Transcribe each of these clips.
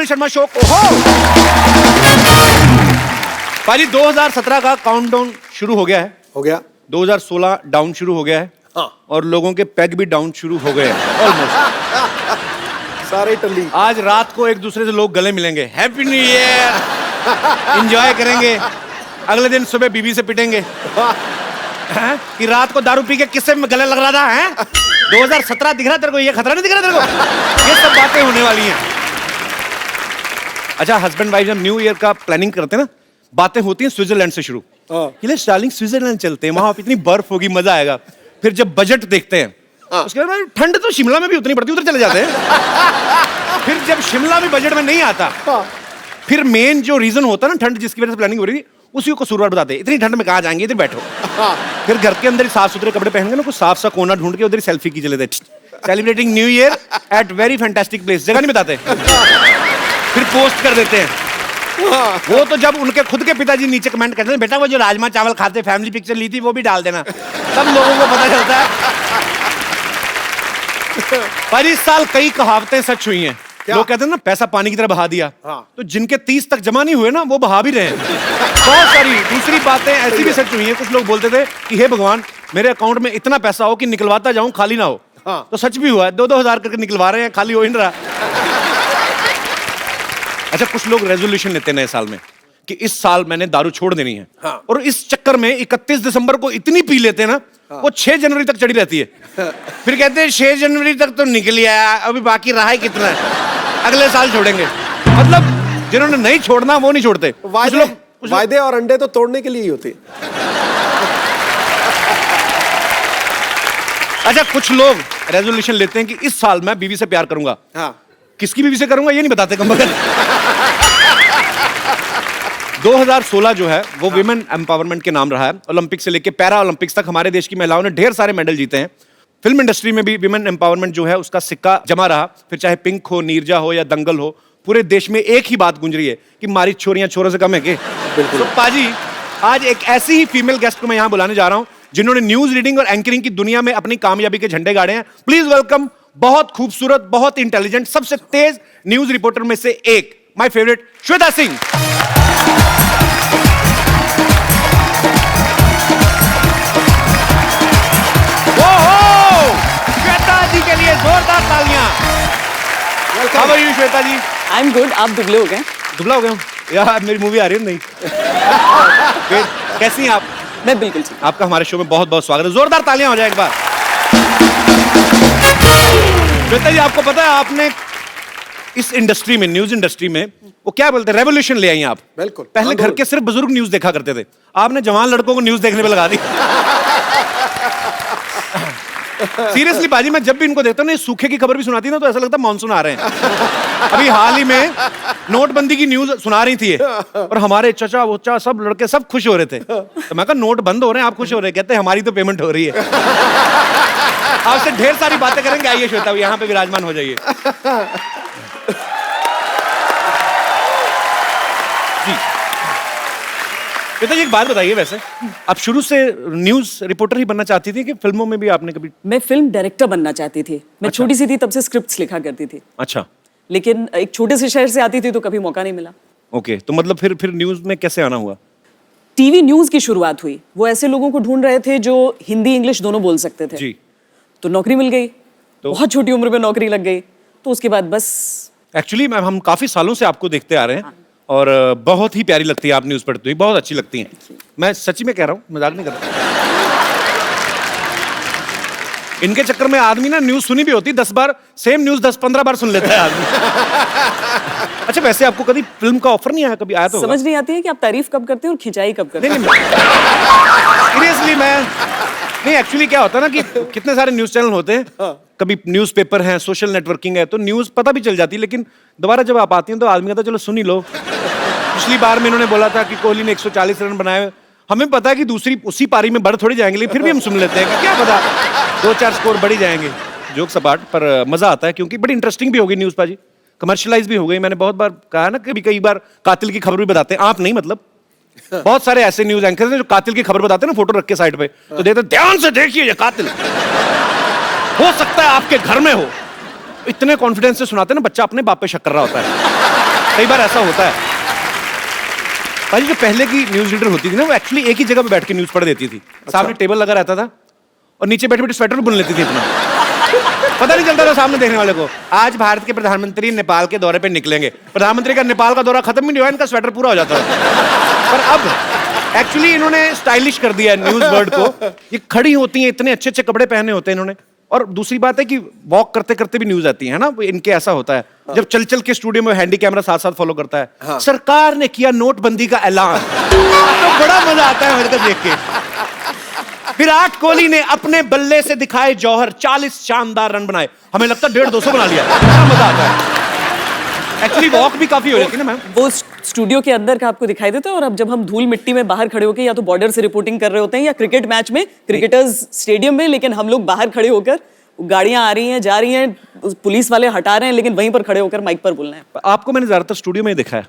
Kapil Sharma show को हो। पाजी 2017 का काउंटडाउन शुरू हो गया है। हो गया। 2016 डाउन शुरू हो गया है। हाँ। और लोगों के पैग भी डाउन शुरू हो गए हैं ऑलमोस्ट। सारे टल्ली। आज रात को एक दूसरे से लोग गले मिलेंगे, हैप्पी न्यू ईयर, एंजॉय करेंगे। अगले दिन सुबह बीबी से पिटेंगे कि रात को दारू पी के किससे गले लग रहा था है? 2017 दिख रहा तेरे को? ये खतरा नहीं दिख रहा तेरे को? ये सब बातें होने वाली हैं। अच्छा, हस्बैंड वाइफ जब न्यू ईयर का प्लानिंग करते हैं ना, बातें होती हैं स्विट्जरलैंड से शुरू। डार्लिंग स्विट्जरलैंड चलते हैं, वहां इतनी बर्फ होगी, मजा आएगा। फिर जब बजट देखते हैं, उसके बाद ठंड तो शिमला में भी उतनी पड़ती है, उधर चले जाते हैं। फिर जब शिमला भी बजट में नहीं आता, फिर मेन जो रीजन होता है ना ठंड जिसकी वजह से प्लानिंग हो रही थी, उसी को कसूरवार बताते हैं। इतनी ठंड में कहाँ जाएंगे, इधर बैठो। फिर घर के अंदर साफ सुथरे कपड़े पहन के ना, कुछ साफ सा कोना ढूंढ के उधर सेल्फी की चले थे, celebrating new year at very fantastic place. जगह नहीं बताते, फिर पोस्ट कर देते हैं। वो तो जब उनके खुद के पिताजी नीचे कमेंट करते हैं, बेटा वो जो राजमा चावल खाते फैमिली पिक्चर ली थी वो भी डाल देना, सब लोगों को पता चलता है। पर इस साल कई कहावतें सच हुई हैं। लोग कहते हैं ना, पैसा पानी की तरह बहा दिया। तो जिनके 30 तक जमा नहीं हुए ना, वो बहा भी रहे हैं। बहुत सारी दूसरी बातें ऐसी भी सच हुई हैं। कुछ लोग बोलते थे कि हे भगवान, मेरे अकाउंट में इतना पैसा हो कि निकलवाता जाऊं, खाली ना हो। तो सच भी हुआ है, 2-2 हजार करके निकलवा रहे हैं, खाली हो ही नहीं रहा। अच्छा, कुछ लोग रेजोल्यूशन लेते हैं नए साल में कि इस साल मैंने दारू छोड़ देनी है। और इस चक्कर में 31 दिसंबर को इतनी पी लेते हैं ना, वो 6 जनवरी तक चढ़ी रहती है। फिर कहते हैं 6 जनवरी तक तो निकल आया, अभी बाकी रहा है कितना है, अगले साल छोड़ेंगे। मतलब जिन्होंने नहीं छोड़ना वो नहीं छोड़ते। वायदे और अंडे तो तोड़ने के लिए ही होते। अच्छा, कुछ लोग रेजोल्यूशन लेते हैं कि इस साल मैं बीवी से प्यार करूंगा। किसकी बीवी से करूंगा ये नहीं बताते कम। 2016 जो है वो विमेन एम्पावरमेंट के नाम रहा है। ओलंपिक से लेकर पैरा ओलंपिक्स तक हमारे देश की महिलाओं ने ढेर सारे मेडल जीते हैं। फिल्म इंडस्ट्री में भी विमेन एम्पावरमेंट जो है उसका सिक्का जमा रहा। फिर चाहे पिंक हो, नीरजा हो या दंगल हो, पूरे देश में एक ही बात गूंज रही है कि हमारी छोरियां छोरों से कम है के। बिल्कुल। तो पाजी, आज एक ऐसी ही फीमेल गेस्ट को मैं यहां बुलाने जा रहा हूं जिन्होंने न्यूज रीडिंग और एंकरिंग की दुनिया में अपनी कामयाबी के झंडे गाड़े हैं। प्लीज वेलकम, बहुत खूबसूरत, बहुत इंटेलिजेंट, सबसे तेज न्यूज रिपोर्टर में से एक, माय फेवरेट श्वेता सिंह। श्वेता जी के लिए जोरदार तालियां। How are you, Shweta ji? I'm good. आप दुबले हो गए? दुबला हो गया हूँ यार, मेरी मूवी आ रही है नहीं। कैसी हैं आप? मैं बिल्कुल ठीक। आपका हमारे शो में बहुत बहुत स्वागत है। जोरदार तालियां हो जाए एक बार। श्वेता जी, आपको पता है आपने इस इंडस्ट्री में, न्यूज इंडस्ट्री में, वो क्या बोलते हैं, रेवोल्यूशन ले आई आप। बिल्कुल। पहले घर के सिर्फ बुजुर्ग न्यूज देखा करते थे, आपने जवान लड़कों को न्यूज देखने पे लगा दी। सीरियसली बाजी, मैं जब भी इनको देखता हूँ ना, सूखे की खबर भी सुनाती ना, तो ऐसा लगता है मानसून आ रहे हैं। अभी हाल ही में नोटबंदी की न्यूज सुना रही थी और हमारे चचा वोचा सब लड़के सब खुश हो रहे थे। तो मैं कहा नोट बंद हो रहे हैं, आप खुश हो रहे हैं? कहते हैं हमारी तो पेमेंट हो रही है। आपसे ढेर सारी बातें करेंगे। आइए श्वेता, यहाँ पे विराजमान हो जाइए जी। श्वेता जी, एक बात बताइए, वैसे आप शुरू से न्यूज रिपोर्टर ही बनना चाहती थी कि फिल्मों में भी आपने कभी? मैं फिल्म डायरेक्टर बनना चाहती थी। मैं अच्छा। छोटी सी थी तब से स्क्रिप्ट्स लिखा करती थी। अच्छा। लेकिन एक छोटे से शहर से आती थी तो कभी मौका नहीं मिला। ओके, तो मतलब फिर न्यूज में कैसे आना हुआ? टीवी न्यूज की शुरुआत हुई। वो ऐसे लोगों को ढूंढ रहे थे जो हिंदी इंग्लिश दोनों बोल सकते थे जी। तो नौकरी मिल गई। तो बहुत छोटी उम्र में नौकरी लग गई। तो उसके बाद बस एक्चुअली मैम, हम काफी सालों से आपको देखते आ रहे हैं और बहुत ही प्यारी लगती है आप न्यूज पढ़ते हुए, बहुत अच्छी लगती हैं। मैं सच्ची में कह रहा हूँ, मजाक नहीं कर रहा। इनके चक्कर में आदमी ना न्यूज सुनी भी होती 10 बार, सेम न्यूज 10-15 बार सुन लेता है आदमी। अच्छा, वैसे आपको कभी फिल्म का ऑफर नहीं आया? कभी आया तो समझ नहीं आती है कि आप तारीफ कब करते हैं और खिंचाई कब करते हैं। सीरियसली मैं नहीं, एक्चुअली क्या होता है ना कि कितने सारे न्यूज चैनल होते हैं, कभी न्यूज़पेपर है, सोशल नेटवर्किंग है, तो न्यूज पता भी चल जाती है, लेकिन दोबारा जब आप आती हैं तो आदमी कहता है चलो सुन ही लो। पिछली बार में इन्होंने बोला था कि कोहली ने 140 रन बनाए, हमें पता है कि दूसरी उसी पारी में बढ़ थोड़ी जाएंगे, लेकिन फिर भी हम सुन लेते हैं कि क्या पता 2-4 स्कोर बढ़ ही जाएंगे। जोक सपाट, पर मजा आता है क्योंकि बड़ी इंटरेस्टिंग भी हो गई न्यूज पाजी, कमर्शियलाइज भी हो गई। मैंने बहुत बार कहा ना, कई बार कातिल की खबर भी बताते हैं, आप नहीं मतलब बहुत सारे ऐसे न्यूज एंकर हैं जो कातिल की खबर बताते हैं ना, फोटो रख के साइड पे, तो देते ध्यान से देखिए ये कातिल हो सकता है आपके घर में हो। इतने कॉन्फिडेंस से सुनाते हैं ना, बच्चा अपने बाप पे शक कर रहा होता है। कई बार ऐसा होता है भाई। जो पहले की न्यूज रीडर होती थी ना, वो एक्चुअली एक ही जगह पे बैठ के न्यूज पढ़ देती थी। सामने टेबल लगा रहता था और नीचे बैठे बैठे स्वेटर बुन लेती थी अपना। पता नहीं चलता था सामने देखने वाले को। आज भारत के प्रधानमंत्री नेपाल के दौरे पे निकलेंगे। प्रधानमंत्री का नेपाल का दौरा खत्म ही नहीं हुआ, इनका स्वेटर पूरा हो जाता था। पर अब एक्चुअली इन्होंने स्टाइलिश कर दिया है न्यूज वर्ड को। ये खड़ी होती हैं, इतने अच्छे अच्छे कपड़े पहने होते हैं इन्होंने। और दूसरी बात है कि वॉक करते करते भी न्यूज आती है ना, इनके ऐसा होता है। जब चल चल के स्टूडियो में हैंडी कैमरा साथ साथ फॉलो करता है। सरकार ने किया नोटबंदी का ऐलान, तो बड़ा मजा आता है मुझे देख के। विराट कोहली ने अपने बल्ले से दिखाए जौहर, 40 शानदार रन बनाए। हमें लगता है 150-200 बना लिया। बड़ा मजा आता है। एक्चुअली वॉक भी काफी हो जाती है ना मैम। वो स्टूडियो के अंदर का आपको दिखाई देता है, और अब जब हम धूल मिट्टी में बाहर खड़े होकर या तो बॉर्डर से रिपोर्टिंग कर रहे होते हैं या क्रिकेट मैच में क्रिकेटर्स स्टेडियम में, लेकिन हम लोग बाहर खड़े होकर, गाड़ियां आ रही हैं जा रही हैं, पुलिस वाले हटा रहे हैं, लेकिन वहीं पर खड़े होकर माइक पर बोलना है। आपको मैंने ज्यादातर स्टूडियो में ही देखा है।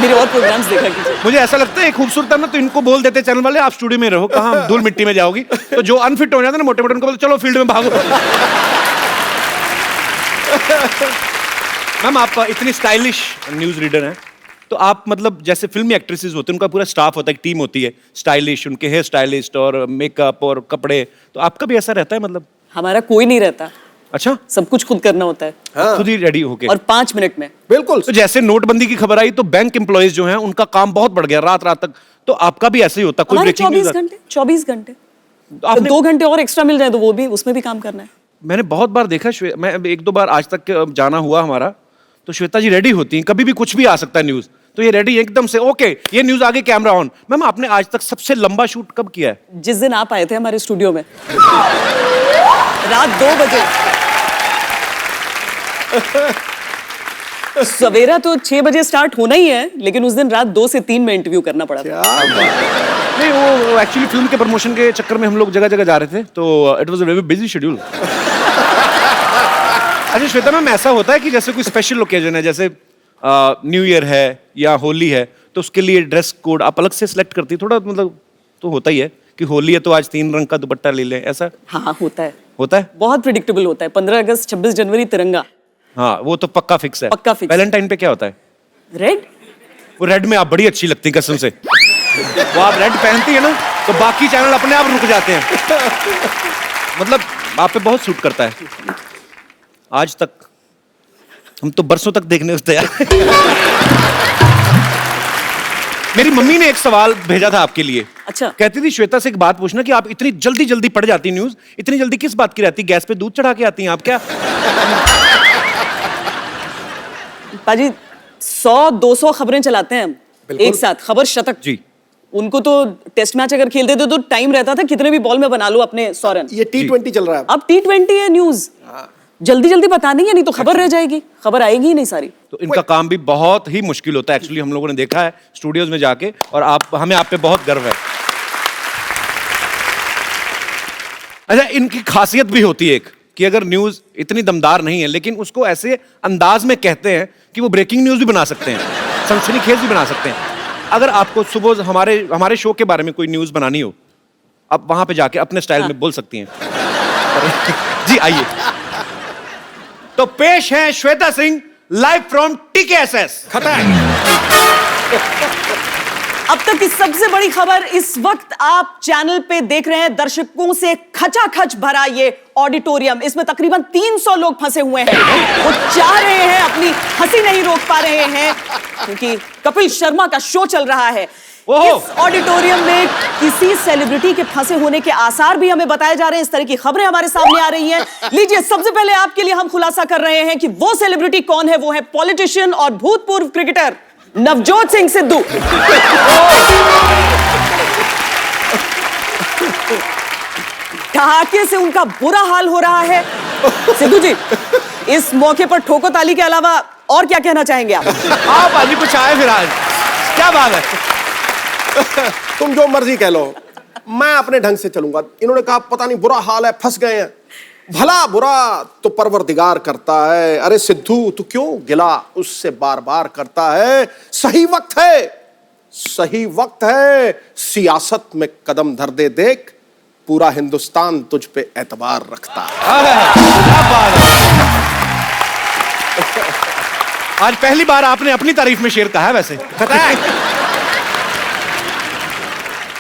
मेरे और प्रोग्राम्स देखा कीजिए। मुझे ऐसा लगता है खूबसूरत है ना, तो इनको बोल देते चैनल वाले आप स्टूडियो में रहो, कहाँ धूल मिट्टी में जाओगी। तो जो अनफिट हो जाता है ना मोटे मोटे, उनको बोलते चलो फील्ड में भागो। मैम आप इतनी स्टाइलिश न्यूज रीडर हैं, तो आप मतलब जैसे फिल्मी एक्ट्रेसेस होते हैं, उनका पूरा स्टाफ होता है, एक टीम होती है स्टाइलिश, उनके हेयर स्टाइलिस्ट और मेकअप और कपड़े, तो आपका भी ऐसा रहता है मतलब? हमारा कोई नहीं रहता। अच्छा, सब कुछ खुद करना होता है। हाँ। खुद ही रेडी होके, और 5 मिनट में। बिल्कुल। तो जैसे नोटबंदी की खबर आई तो बैंक एम्प्लॉइज जो हैं उनका काम बहुत बढ़ गया रात रात तक, तो आपका भी ऐसे ही होता? कोई हमारे ब्रेकिंग 24 घंटे आपने 2 घंटे और एक्स्ट्रा मिल जाए तो वो भी, उसमें भी काम करना है। मैंने बहुत बार देखा, मैं 1-2 बार आज तक जाना हुआ हमारा, तो श्वेता जी रेडी होती हैं, कभी भी कुछ भी आ सकता है न्यूज, तो ये रेडी एकदम से, ओके ये न्यूज आगे, कैमरा ऑन। मैम आपने आज तक सबसे लंबा शूट कब किया है? जिस दिन आप आए थे हमारे स्टूडियो में रात 2 बजे। सवेरा तो 6 बजे स्टार्ट होना ही है, लेकिन उस दिन रात 2 से 3 में इंटरव्यू करना पड़ा था। नहीं, वो एक्चुअली फिल्म के प्रमोशन के चक्कर में हम लोग जगह जगह जा रहे थे, तो it was a very busy schedule. अच्छा श्वेता मैम, ऐसा होता है कि जैसे कोई स्पेशल ओकेजन है, जैसे न्यू ईयर है या होली है, तो उसके लिए ड्रेस कोड आप अलग से सिलेक्ट करती है? थोड़ा मतलब तो होता ही है कि होली है तो आज 3 रंग का दुपट्टा ले लें, ऐसा? हाँ होता है। होता है, बहुत प्रिडिक्टेबल होता है। 15 अगस्त 26 जनवरी तिरंगा। हाँ वो तो पक्का फिक्स है। पक्का फिक्स। वैलेंटाइन पे क्या होता है? रेड। वो रेड में आप बड़ी अच्छी लगती कसम से। वो आप रेड पहनती है ना, तो बाकी चैनल अपने आप रुक जाते हैं। मतलब आप पे बहुत सूट करता है। आज तक हम तो बरसों तक देखने को तैयार। मेरी मम्मी ने एक सवाल भेजा था आपके लिए। अच्छा। कहती थी श्वेता से एक बात पूछना कि आप इतनी जल्दी जल्दी पढ़ जाती न्यूज, इतनी जल्दी किस बात की रहती? गैस पे दूध चढ़ा के आती हैं आप क्या? पाजी 100-200 खबरें चलाते हैं हम एक साथ, खबर शतक जी। उनको तो टेस्ट मैच अगर खेलते थे तो टाइम रहता था, कितने भी बॉल में बना लो अपने 100 रन। ये T20 चल रहा है। अब T20 है न्यूज। जल्दी जल्दी बतानी है, नहीं तो खबर रह जाएगी, खबर आएगी ही नहीं सारी। तो इनका काम भी बहुत ही मुश्किल होता है एक्चुअली, हम लोगों ने देखा है स्टूडियोज में जाके, और हमें आप पे बहुत गर्व है। अच्छा, इनकी खासियत भी होती है एक, कि अगर न्यूज इतनी दमदार नहीं है लेकिन उसको ऐसे अंदाज में कहते हैं कि वो ब्रेकिंग न्यूज भी बना सकते हैं, सनसनीखेज भी बना सकते हैं। अगर आपको सुबह हमारे शो के बारे में कोई न्यूज बनानी हो, आप वहां पे जाके अपने स्टाइल में बोल सकती हैं। जी आइए, तो पेश है श्वेता सिंह लाइव फ्रॉम टीकेएसएस। अब तक की सबसे बड़ी खबर इस वक्त आप चैनल पे देख रहे हैं। दर्शकों से खचाखच भरा ये ऑडिटोरियम, इसमें तकरीबन 300 लोग फंसे हुए हैं। वो चाह रहे हैं, अपनी हंसी नहीं रोक पा रहे हैं क्योंकि कपिल शर्मा का शो चल रहा है। इस ऑडिटोरियम में किसी सेलिब्रिटी के फंसे होने के आसार भी हमें बताए जा रहे हैं। इस तरह की खबरें हमारे सामने आ रही हैं। लीजिए, सबसे पहले आपके लिए हम खुलासा कर रहे हैं कि वो सेलिब्रिटी कौन है। वो है पॉलिटिशियन और भूतपूर्व क्रिकेटर नवजोत सिंह सिद्धू। ठहाके से उनका बुरा हाल हो रहा है। सिद्धू जी, इस मौके पर ठोको ताली के अलावा और क्या कहना चाहेंगे आप? आप आज कुछ आए फिर, आज क्या बात है? तुम जो मर्जी कह लो, मैं अपने ढंग से चलूंगा। इन्होंने कहा पता नहीं बुरा हाल है, फंस गए हैं। भला बुरा तो परवरदिगार करता है। अरे सिद्धू, तू क्यों गिला उससे बार बार करता है? सही वक्त है, सही वक्त है। सियासत में कदम धर दे, देख पूरा हिंदुस्तान तुझ पे एतबार रखता है। क्या बात है? आज पहली बार आपने अपनी तारीफ में शेर कहा है वैसे।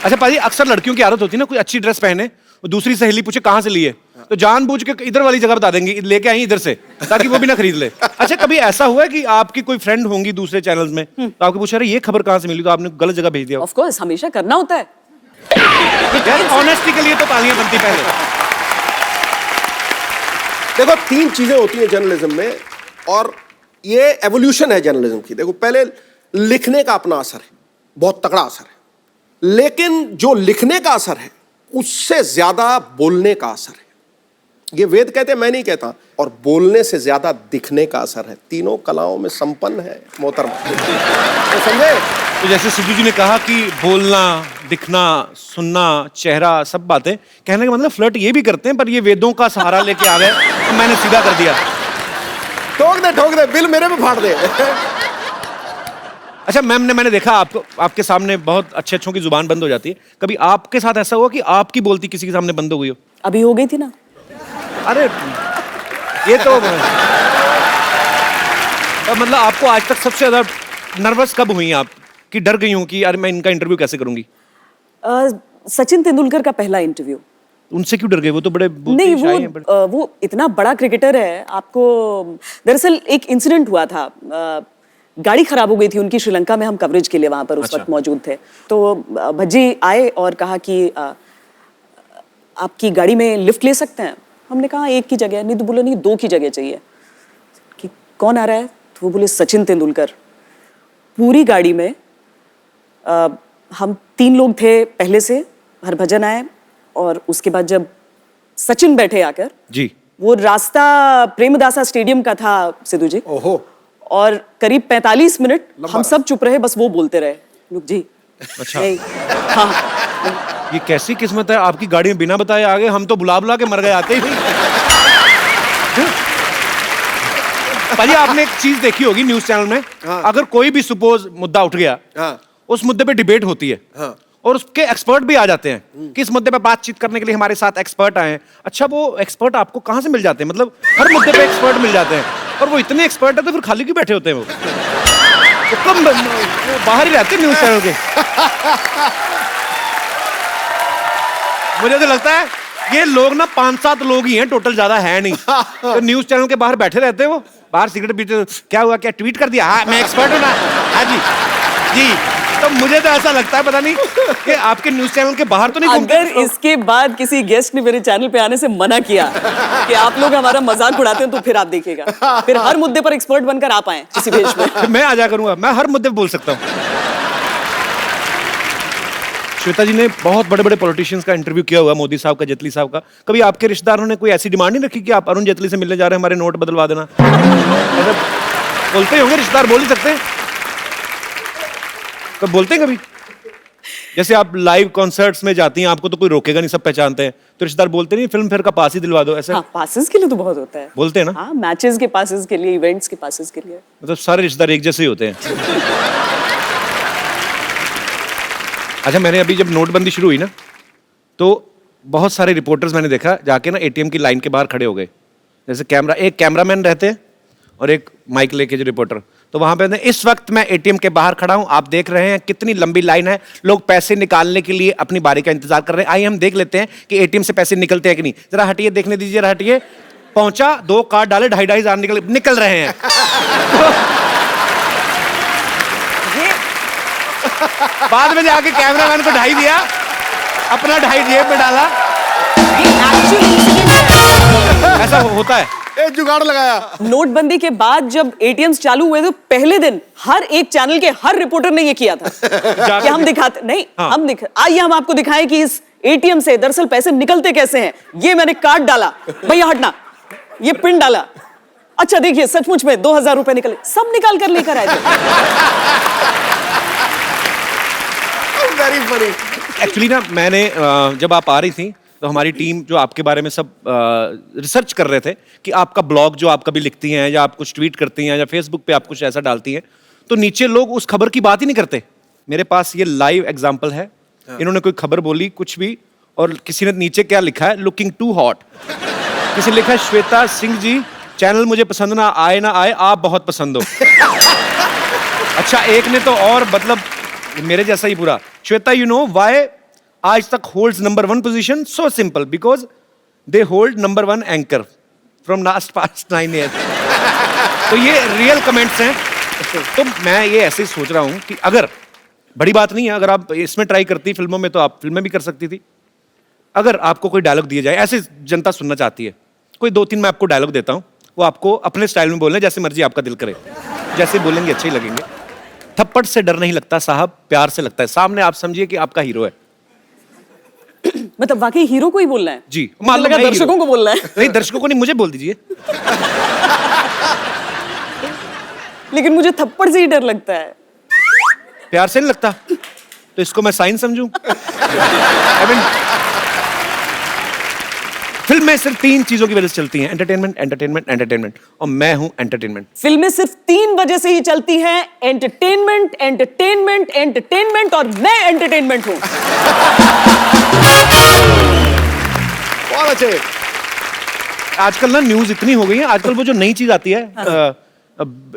अच्छा पाजी, अक्सर लड़कियों की आदत होती है ना, कोई अच्छी ड्रेस पहने, दूसरी सहेली पूछे कहाँ से ली है, तो जानबूझ के इधर वाली जगह बता देंगे, लेके आई इधर से, ताकि वो भी ना खरीद ले। अच्छा, कभी ऐसा हुआ है कि आपकी कोई फ्रेंड होंगी दूसरे चैनल्स में, तो आपको पूछा, अरे ये खबर कहाँ से मिली, तो आपने गलत जगह भेज दिया? ऑफ कोर्स, हमेशा करना होता है। ऑनेस्टी के लिए तो तालियां बनती पहले। देखो, 3 चीजें होती हैं जर्नलिज्म में, और ये एवोल्यूशन है जर्नलिज्म की। देखो, पहले लिखने का अपना असर है, बहुत तगड़ा असर है, लेकिन जो लिखने का असर है उससे ज्यादा बोलने का असर है। ये वेद कहते हैं, मैं नहीं कहता। और बोलने से ज्यादा दिखने का असर है। तीनों कलाओं में संपन्न है मोहतरमा, तो समझे? तो जैसे सिद्धू जी ने कहा कि बोलना, दिखना, सुनना, चेहरा, सब बातें, कहने का मतलब फ्लर्ट ये भी करते हैं, पर ये वेदों का सहारा लेके आ गए, तो मैंने सीधा कर दिया। ठोक दे, बिल मेरे में फाड़ दे। अच्छा मैम ने, मैंने देखा आपको, आपके सामने बहुत अच्छे अच्छों की जुबान बंद हो जाती है, कभी आपके साथ ऐसा हुआ कि आपकी बोलती किसी के सामने बंद हो गई हो? अभी हो गई थी ना। अरे ये तो मतलब आपको आज तक सबसे ज्यादा नर्वस कब हुई आप, कि डर गई हूं कि यार मैं इनका इंटरव्यू कैसे करूंगी? सचिन तेंदुलकर का पहला इंटरव्यू। उनसे क्यों डर गए? वो तो बड़े नहीं, वो इतना बड़ा क्रिकेटर है। आपको दरअसल एक इंसिडेंट हुआ था, गाड़ी खराब हो गई थी उनकी श्रीलंका में, हम कवरेज के लिए वहां पर उस वक्त मौजूद थे। तो भज्जी आए और कहा कि आपकी गाड़ी में लिफ्ट ले सकते हैं? हमने कहा एक की जगह नहीं, तो बोला नहीं 2 की जगह चाहिए। कि कौन आ रहा है? तो वो बोले सचिन तेंदुलकर। पूरी गाड़ी में हम 3 लोग थे पहले से, हरभजन आए, और उसके बाद जब सचिन बैठे आकर जी, वो रास्ता प्रेमदासा स्टेडियम का था सिद्धू जी। ओहो। और करीब 45 मिनट हम सब चुप रहे, बस वो बोलते रहे, लोग जी। अच्छा। नहीं, हाँ। ये कैसी किस्मत है, आपकी गाड़ी में बिना बताए आ गए, हम तो बुला बुला के मर गए आते ही। भाजी आपने एक चीज देखी होगी न्यूज चैनल में, हाँ। अगर कोई भी सपोज मुद्दा उठ गया, हाँ। उस मुद्दे पे डिबेट होती है, हाँ। और उसके एक्सपर्ट भी आ जाते हैं कि इस मुद्दे पे बातचीत करने के लिए हमारे साथ एक्सपर्ट आए हैं। अच्छा, वो एक्सपर्ट आपको कहाँ से मिल जाते हैं? मतलब हर मुद्दे पे एक्सपर्ट मिल जाते हैं, और वो इतने एक्सपर्ट है तो फिर खाली क्यों बैठे होते हैं? वो कम बाहर ही रहते हैं न्यूज चैनल के। मुझे तो लगता है ये लोग ना 5-7 लोग ही हैं टोटल, ज्यादा है नहीं। तो न्यूज चैनल के बाहर बैठे रहते हैं, वो बाहर सिगरेट पीते, क्या हुआ, क्या ट्वीट कर दिया, हाँ मैं एक्सपर्ट हूँ ना, हाँ जी जी। तो मुझे तो ऐसा लगता है, पता नहीं कि आपके न्यूज चैनल के बाहर तो नहीं घूमते। अगर इसके बाद किसी गेस्ट ने मेरे चैनल पे आने से मना किया कि आप लोग हमारा मजाक उड़ाते हैं, तो फिर आप देखिएगा, फिर हर मुद्दे पर एक्सपर्ट बनकर आप आए किसी भेष में। मैं आ जा करूंगा, मैं हर मुद्दे पे बोल सकता हूँ। श्वेता जी ने बहुत बड़े बड़े पॉलिटिशियंस का इंटरव्यू किया हुआ, मोदी साहब का, जेटली साहब का। कभी आपके रिश्तेदारों ने कोई ऐसी डिमांड नहीं रखी कि आप अरुण जेटली से मिलने जा रहे हैं, हमारे नोट बदलवा देना? बोलते होंगे रिश्तेदार, बोल ही सकते हैं, कब बोलते हैं कभी? जैसे आप लाइव कॉन्सर्ट्स में जाती हैं, आपको तो कोई रोकेगा नहीं, सब पहचानते हैं, तो रिश्तेदार बोलते नहीं फिल्म फेयर का पास ही दिलवा दो, ऐसा? हाँ, पासेस के लिए तो बहुत होता है। बोलते हैं ना? हाँ, मैचेस के पासेस के लिए, इवेंट्स के पासेस के लिए। मतलब सारे रिश्तेदार एक जैसे ही होते हैं। अच्छा, मैंने अभी जब नोटबंदी शुरू हुई ना, तो बहुत सारे रिपोर्टर्स मैंने देखा जाके ना एटीएम की लाइन के बाहर खड़े हो गए। जैसे एक कैमरामैन रहते हैं और एक माइक लेके जो रिपोर्टर, तो वहां पे इस वक्त मैं एटीएम के बाहर खड़ा हूं, आप देख रहे हैं कितनी लंबी लाइन है, लोग पैसे निकालने के लिए अपनी बारी का इंतजार कर रहे हैं। आइए हम देख लेते हैं कि एटीएम से पैसे निकलते हैं कि नहीं। जरा हटिए, देखने दीजिए, जरा हटिए। पहुंचा, 2 कार्ड डाले, 2.5 हजार निकल रहे हैं। बाद में जाके कैमरामैन को 2.5 दिया, अपना 2.5 जेब में डाला। ऐसा होता है, जुगाड़ लगाया। नोटबंदी के बाद जब एटीएम्स चालू हुए, तो पहले दिन हर एक चैनल के हर रिपोर्टर ने ये किया था कि हम दिखाते नहीं, हाँ। आइए हम आपको दिखाएं कि इस एटीएम से दरअसल पैसे निकलते कैसे हैं। ये मैंने कार्ड डाला, भैया हटना, ये पिन डाला, अच्छा देखिए सचमुच में 2000 रुपए निकले, सब निकाल कर लेकर आए थे। Very funny. एक्चुअली ना, मैंने जब आप आ रही थी तो हमारी टीम जो आपके बारे में सब रिसर्च कर रहे थे कि आपका ब्लॉग जो आप कभी लिखती हैं, या आप कुछ ट्वीट करती हैं, या फेसबुक पे आप कुछ ऐसा डालती हैं, तो नीचे लोग उस खबर की बात ही नहीं करते। मेरे पास ये लाइव एग्जांपल है। इन्होंने कोई खबर बोली कुछ भी, और किसी ने नीचे क्या लिखा है, लुकिंग टू हॉट। किसी ने लिखा है श्वेता सिंह जी चैनल मुझे पसंद ना आए, आप बहुत पसंद हो। अच्छा, एक ने तो और मतलब मेरे जैसा ही पूरा। श्वेता, यू नो व्हाई आज तक holds number 1 position? So simple, because they hold number 1 anchor from last past 9 years। तो ये रियल कमेंट्स हैं। तो मैं ये ऐसे ही सोच रहा हूं कि अगर, बड़ी बात नहीं है, अगर आप इसमें ट्राई करती फिल्मों में तो आप फिल्में भी कर सकती थी। अगर आपको कोई डायलॉग दिया जाए, ऐसे जनता सुनना चाहती है, कोई 2-3 मैं आपको डायलॉग देता हूं, वो आपको अपने स्टाइल में बोलना है, जैसे मर्जी आपका दिल करे, जैसे बोलेंगे अच्छे ही लगेंगे। थप्पड़ से डर नहीं लगता साहब, प्यार से लगता है। सामने आप समझिए कि आपका हीरो है। मतलब वाकई हीरो को ही बोलना है? जी, मुझे लगा दर्शकों को बोलना है। नहीं, दर्शकों को नहीं, मुझे बोल दीजिए। लेकिन मुझे थप्पड़ से ही डर लगता है। प्यार से नहीं लगता, तो इसको मैं साइन समझूं? I mean, फिल्में सिर्फ 3 चीजों की वजह से चलती हैं, एंटरटेनमेंट, एंटरटेनमेंट, एंटरटेनमेंट, और मैं हूं एंटरटेनमेंट। फिल्में सिर्फ 3 वजह से ही चलती हैं, एंटरटेनमेंट, एंटरटेनमेंट, एंटरटेनमेंट, और मैं एंटरटेनमेंट हूं। बहुत अच्छे। आजकल ना न्यूज इतनी हो गई है, आजकल वो जो नई चीज आती है,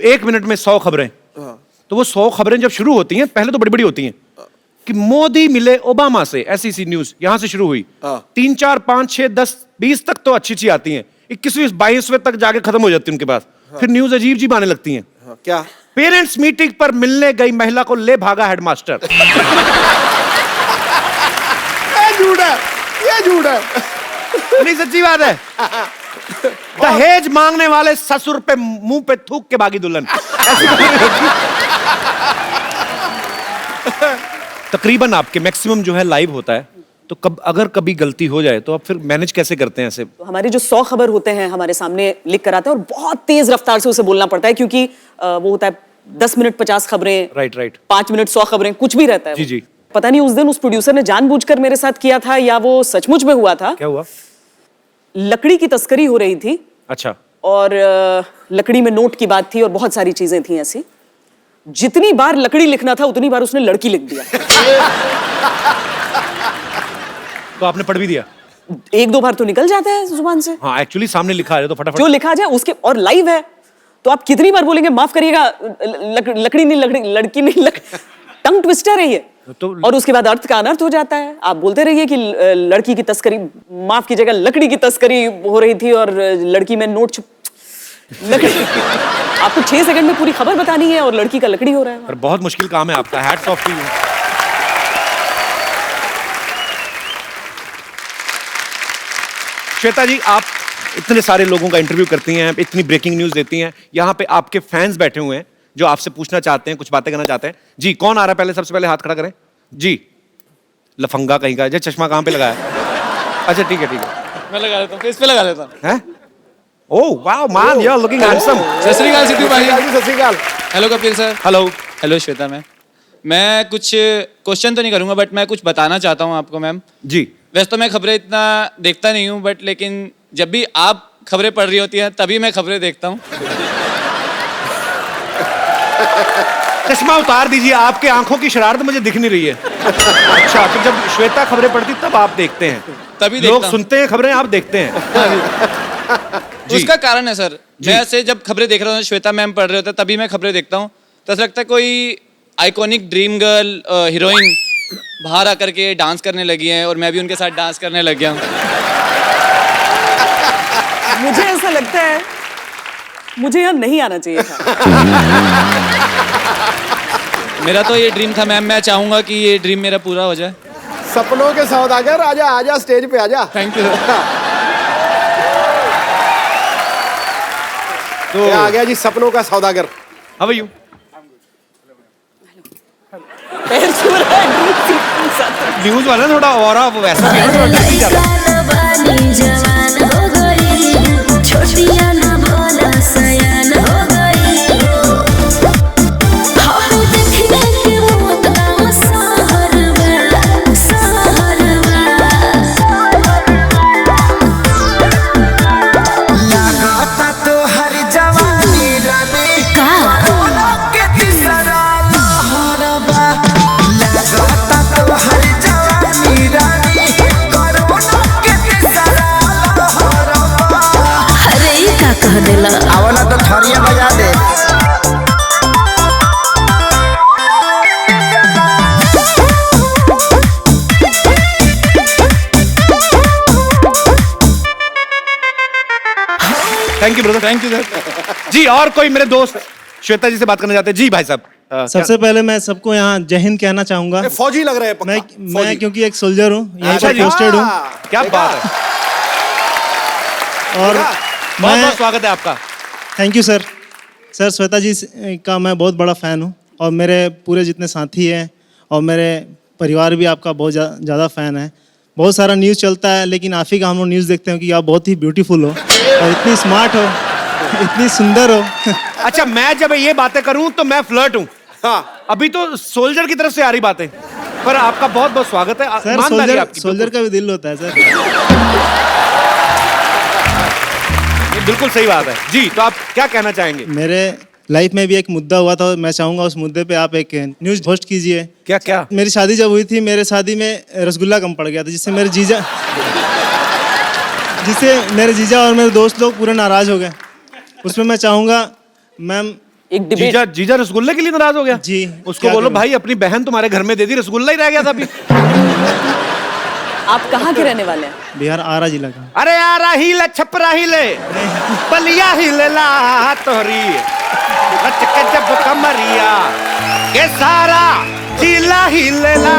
1 मिनट में 100 खबरें, तो वो 100 खबरें जब शुरू होती हैं, पहले तो बड़ी बड़ी होती हैं कि मोदी मिले ओबामा से, ऐसी सी न्यूज यहां से शुरू हुई। 3, 4, 5, 6, 10, 20 तक तो अच्छी आती हैं, 21वीं 22वें तक जाके खत्म हो जाती है उनके पास। फिर न्यूज अजीब जी आने लगती हैं। क्या? पेरेंट्स मीटिंग पर मिलने गई महिला को ले भागा हेडमास्टर। ये झूठ है, ये झूठ है। नहीं, सच्ची बात है। दहेज मांगने वाले ससुर पे मुंह पे थूक के भागी दुल्हन। तकरीबन आपके मैक्सिमम जो है लाइव होता है, तो अगर कभी गलती हो जाए तो आप फिर मैनेज कैसे करते हैं ऐसे? तो हमारे जो 100 खबर होते हैं हमारे सामने लिख कर आते हैं, और बहुत तेज रफ्तार से उसे बोलना पड़ता है, क्योंकि वो होता है 10 मिनट 50 खबरें, राइट 5 मिनट 100 खबरें, कुछ भी रहता है। जी, जी। पता नहीं उस दिन उस प्रोड्यूसर ने जानबूझकर मेरे साथ किया था या वो सचमुच में हुआ था। क्या हुआ? लकड़ी की तस्करी हो रही थी। अच्छा। और लकड़ी में नोट की बात थी और बहुत सारी चीजें थी ऐसी। जितनी बार लकड़ी लिखना था उतनी बार उसने लड़की लिख दिया। तो आपने पढ़ भी दिया? 1-2 बार तो निकल जाता है जुबान से। हाँ, एक्चुअली सामने लिखा है तो फटाफट जो लिखा जाए उसके, और लाइव है तो आप कितनी बार बोलेंगे माफ करिएगा, लकड़ी नहीं, लड़की नहीं, टंग ट्विस्टर है ये। तो और उसके बाद अर्थ का अनर्थ हो जाता है। आप बोलते रहिए कि लड़की की तस्करी, माफ कीजिएगा, लकड़ी की तस्करी हो रही थी और लड़की में नोट लकड़ी। आपको 6 सेकंड में पूरी खबर बतानी है और लड़की का लकड़ी हो रहा है। पर बहुत मुश्किल काम है आपका। Hats off to you. Shweta ji, आप इतने सारे लोगों का इंटरव्यू करती हैं, इतनी ब्रेकिंग न्यूज देती हैं, यहाँ पे आपके फैंस बैठे हुए हैं जो आपसे पूछना चाहते हैं, कुछ बातें करना चाहते हैं। जी, कौन आ रहा है? पहले सबसे पहले हाथ खड़ा करें जी। लफंगा कहीं का। चश्मा कहाँ पे लगाया? अच्छा, ठीक है, ठीक है, मैं लगा लेता हूँ, फेस पे लगा लेता हूँ। हैं? Oh wow man, you are looking handsome. सत श्री अकाल सिद्धू भाई। सत श्री अकाल। Hello Kapil sir. Hello. Hello Shweta ma'am. मैं कुछ क्वेश्चन तो नहीं करूंगा, बट मैं कुछ बताना चाहता हूँ आपको मैम। जी। वैसे तो मैं खबरें इतना देखता नहीं हूँ, बट लेकिन जब भी आप खबरें पढ़ रही होती हैं तभी मैं खबरें देखता हूँ। चश्मा उतार दीजिए, आपके आंखों की शरारत मुझे दिख नहीं रही है। अच्छा, तो जब श्वेता खबरें पढ़ती तब आप देखते हैं? तभी लोग देखता हूँ। सुनते हैं खबरें, आप देखते हैं? जी। उसका कारण है सर, मैं ऐसे जब खबरें देख रहा हूँ, श्वेता मैम पढ़ रहे होते हैं तभी मैं खबरें देखता हूँ, तो ऐसा लगता है कोई आइकॉनिक ड्रीम गर्ल हीरोइन बाहर आकर के डांस करने लगी है और मैं भी उनके साथ डांस करने लग गया हूँ। मुझे ऐसा लगता है मुझे यहाँ नहीं आना चाहिए था। मेरा तो ये ड्रीम था मैम, मैं चाहूंगा कि ये ड्रीम मेरा पूरा हो जाए। सपनों के सौदागर, आजा आजा स्टेज पे आजा। Thank you. तो आ गया जी सपनों का सौदागर। How are you? पैर छू रहा है। न्यूज वाला थोड़ा और आप वैसा भी है, थोड़ा जल्दी चलो। Thank you brother. Thank you sir. जी और कोई मेरे दोस्त श्वेता जी से बात करना चाहते हैं? जी भाई साहब। सबसे पहले मैं सबको यहाँ जय हिंद कहना चाहूंगा। ये फौजी लग रहे हैं पक्का। मैं क्योंकि एक सोल्जर हूँ, यहीं अच्छा पर जी। पोस्टेड हूँ क्या बात है, और बहुत बहुत स्वागत है आपका। Thank you sir. Sir Shweta ji का मैं बहुत बड़ा फ़ैन हूँ, और मेरे पूरे जितने साथी हैं और मेरे परिवार भी आपका बहुत ज़्यादा फ़ैन है। बहुत सारा न्यूज़ चलता है, लेकिन आप ही का हम लोग न्यूज़ देखते हैं कि आप बहुत ही ब्यूटीफुल हो और इतनी स्मार्ट हो, इतनी सुंदर हो। अच्छा मैं जब ये बातें करूं तो मैं फ्लर्ट हूं। हाँ, अभी तो सोल्जर की तरफ से आ रही बातें, पर आपका बहुत बहुत स्वागत है। सर ईमानदारी आपकी, सोल्जर का भी दिल होता है सर। ये बिल्कुल सही बात है जी। तो आप क्या कहना चाहेंगे? मेरे लाइफ में भी एक मुद्दा हुआ था, मैं चाहूँगा उस मुद्दे पे आप एक न्यूज़ होस्ट कीजिए। क्या क्या? मेरी शादी जब हुई थी, मेरे शादी में रसगुल्ला कम पड़ गया था, जिससे मेरे जीजा और मेरे दोस्त लोग पूरे नाराज हो गए। उसमें मैं चाहूँगा मैम, एक डिबेट। जीजा रसगुल्ले के लिए नाराज हो गया जी। उसको क्या बोलो करूं? भाई अपनी बहन तुम्हारे घर में दे दी, रसगुल्ला ही रह गया था अभी। आप कहाँ के रहने वाले हैं? बिहार आरा जिला का। अरे आरा ही ले, छपरा ही ले, बलिया ही ले ला तोरी, लचके जब कमरिया के सारा जिला ही ले ला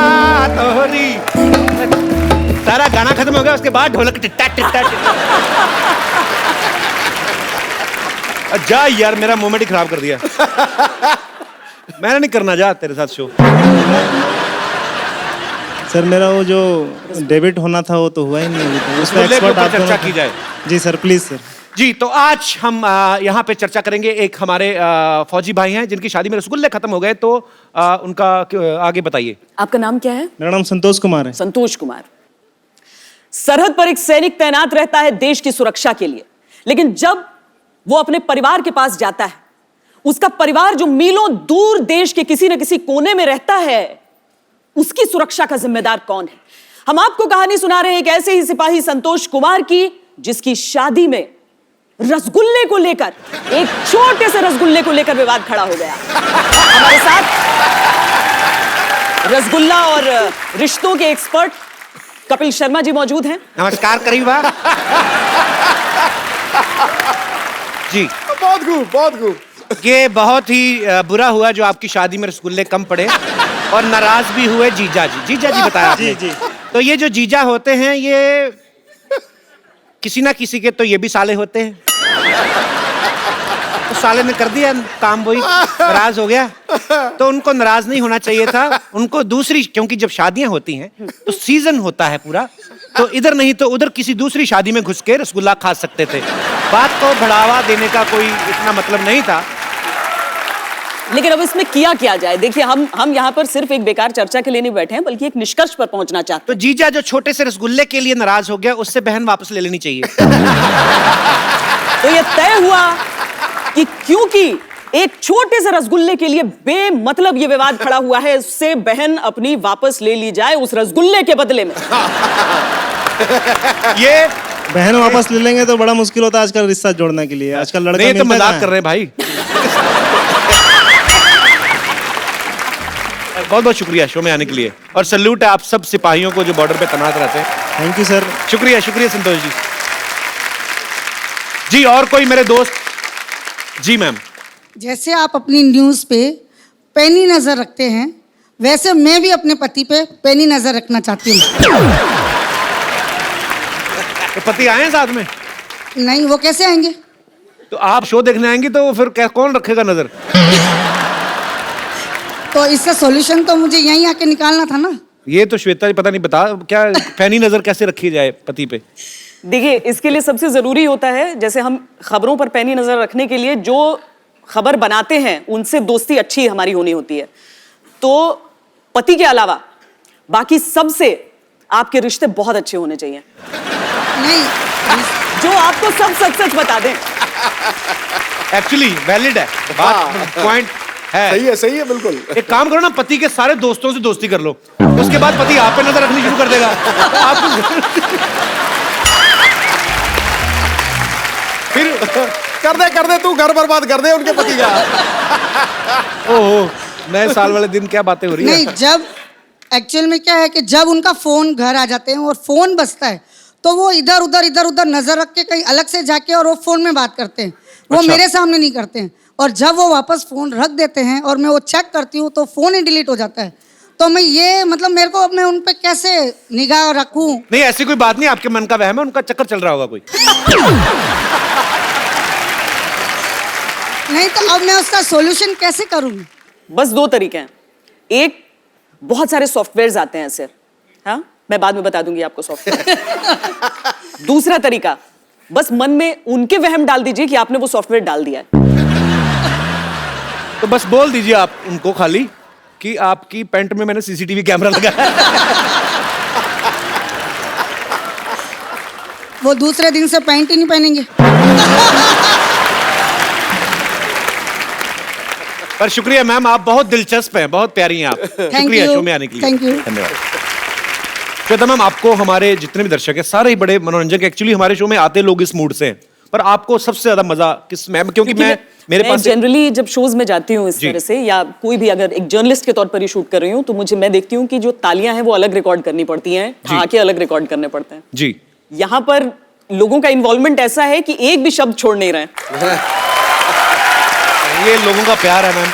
तोरी। सारा गाना खत्म हो गया, उसके बाद ढोलक टिट्टा टिट्टा टिट्टा। जा यार, मेरा मोमेंट ही खराब कर दिया। मैंने नहीं करना, जा तेरे साथ शो। सर मेरा वो जो डेबिट होना था वो तो हुआ ही नहीं, उस पर रसगुल्ले के एक्सपर्ट ऊपर आप दोनों चर्चा थे। की जाए। जी सर, प्लीज सर। जी तो आज हम यहाँ पे चर्चा करेंगे। एक हमारे फौजी भाई हैं जिनकी शादी में रसगुल्ले खत्म हो गए, तो उनका आगे बताइए। आपका नाम क्या है? मेरा नाम संतोष कुमार है। संतोष कुमार। सरहद पर एक सैनिक तैनात रहता है देश की सुरक्षा के लिए, लेकिन जब वो अपने परिवार के पास जाता है, उसका परिवार जो मीलों दूर देश के किसी न किसी कोने में रहता है, उसकी सुरक्षा का जिम्मेदार कौन है? हम आपको कहानी सुना रहे हैं एक ऐसे ही सिपाही संतोष कुमार की, जिसकी शादी में रसगुल्ले को लेकर, एक छोटे से रसगुल्ले को लेकर विवाद खड़ा हो गया। हमारे साथ रसगुल्ला और रिश्तों के एक्सपर्ट कपिल शर्मा जी मौजूद हैं। नमस्कार करीबा जी। बहुत खूब, बहुत खूब। ये बहुत ही बुरा हुआ जो आपकी शादी में रसगुल्ले कम पड़े, और नाराज भी हुए जीजा जी। जीजा जी बताया आपने। जी। तो ये जो जीजा होते हैं, ये किसी ना किसी के तो ये भी साले होते हैं। तो साले ने कर दिया काम, वही नाराज हो गया। तो उनको नाराज नहीं होना चाहिए था, उनको दूसरी, क्योंकि जब शादियां होती हैं तो सीजन होता है पूरा, तो इधर नहीं तो उधर किसी दूसरी शादी में घुस के रसगुल्ला खा सकते थे। बात को बढ़ावा देने का कोई इतना मतलब नहीं था। लेकिन अब इसमें किया क्या जाए? देखिए, हम यहाँ पर सिर्फ एक बेकार चर्चा के लिए नहीं बैठे हैं, बल्कि एक निष्कर्ष पर पहुंचना चाहते तो जीजा जो छोटे से रसगुल्ले के लिए नाराज हो गया, उससे बहन वापस ले लेनी चाहिए। हैं। तो ये तय हुआ कि क्योंकि एक छोटे से रसगुल्ले के लिए बेमतलब ये विवाद खड़ा हुआ है, उससे बहन अपनी वापस ले ली जाए उस रसगुल्ले के बदले में। ये बहन वापस ले लेंगे तो बड़ा मुश्किल होता है आजकल रिश्ता जोड़ने के लिए। आजकल लड़का नहीं तो मिलता मजाक कहाँ कर है? रहे हैं भाई। बहुत बहुत शुक्रिया शो में आने के लिए, और सल्यूट है आप सब सिपाहियों को जो बॉर्डर पे तैनात रहते हैं। Thank you sir. शुक्रिया शुक्रिया संतोष जी। जी और कोई मेरे दोस्त? जी मैम। जैसे आप अपनी न्यूज़ पे पैनी नज़र रखते हैं, वैसे मैं भी अपने पति पे पैनी नज़र रखना चाहती हूँ। तो पति आए हैं साथ में? नहीं, वो कैसे आएंगे? तो आप शो देखने आएंगी तो फिर कौन रखेगा नजर? तो इसका सॉल्यूशन तो मुझे यहीं आके निकालना था ना। ये तो श्वेता जी पता नहीं बता क्या पैनी नजर कैसे रखी जाए पति पे। देखिए, इसके लिए सबसे जरूरी होता है, जैसे हम खबरों पर पैनी नजर रखने के लिए जो खबर बनाते हैं उनसे दोस्ती अच्छी हमारी होनी होती है। तो पति के अलावा बाकी सबसे आपके रिश्ते बहुत अच्छे होने चाहिए, नहीं, जो आपको सब सच सच बता दें। एक्चुअली वैलिड है बात, पॉइंट है। सही है बिल्कुल। एक काम करो ना, पति के सारे दोस्तों से दोस्ती कर लो, उसके बाद पति आप पे नजर रखनी शुरू कर देगा। फिर कर दे तू घर बर्बाद कर दे उनके पति का। ओहो, नए साल वाले दिन क्या बातें हो रही है। नहीं, जब एक्चुअल में क्या है कि जब उनका फोन घर आ जाते हैं और फोन बजता है, तो वो इधर उधर नजर रख के कहीं अलग से जाके और वो फोन में बात करते हैं, वो अच्छा। मेरे सामने नहीं करते हैं। और जब वो वापस फोन रख देते हैं और मैं वो चेक करती हूँ तो फोन ही डिलीट हो जाता है। तो मैं ये मतलब मेरे को मैं उन पे कैसे निगाह रखूं? नहीं ऐसी कोई बात नहीं, आपके मन का वहम है, उनका चक्कर चल रहा होगा कोई। नहीं तो अब मैं उसका सॉल्यूशन कैसे करूं? बस दो तरीके हैं। एक, बहुत सारे सॉफ्टवेयर्स आते हैं सर, हाँ मैं बाद में बता दूंगी आपको सॉफ्टवेयर। दूसरा तरीका, बस मन में उनके वहम डाल दीजिए कि आपने वो सॉफ्टवेयर डाल दिया है। तो बस बोल दीजिए आप उनको खाली कि आपकी पैंट में मैंने सीसीटीवी कैमरा लगाया है। वो दूसरे दिन से पैंट ही नहीं पहनेंगे। पर शुक्रिया मैम, आप बहुत दिलचस्प हैं, बहुत प्यारी हैं आप। शुक्रिया you. शो में आने के लिए। Thank you. धन्यवाद। श्वेता मैम, आपको हमारे जितने भी दर्शक हैं सारे ही बड़े मनोरंजक, एक्चुअली हमारे शो में आते लोग इस मूड से हैं, पर आपको सबसे ज्यादा मजा किस में? क्योंकि मेरे पास जनरली जब शोज में जाती हूँ इस जी। तरह से, या कोई भी अगर एक जर्नलिस्ट के तौर पर ही शूट कर रही हूँ, तो मैं देखती हूँ कि जो तालियां हैं वो अलग रिकॉर्ड करनी पड़ती हैं, जी। आके अलग रिकॉर्ड करने पड़ते हैं। जी, यहाँ पर लोगों का इन्वॉल्वमेंट ऐसा है कि एक भी शब्द छोड़ नहीं रहे हैं। ये लोगों का प्यार है मैम,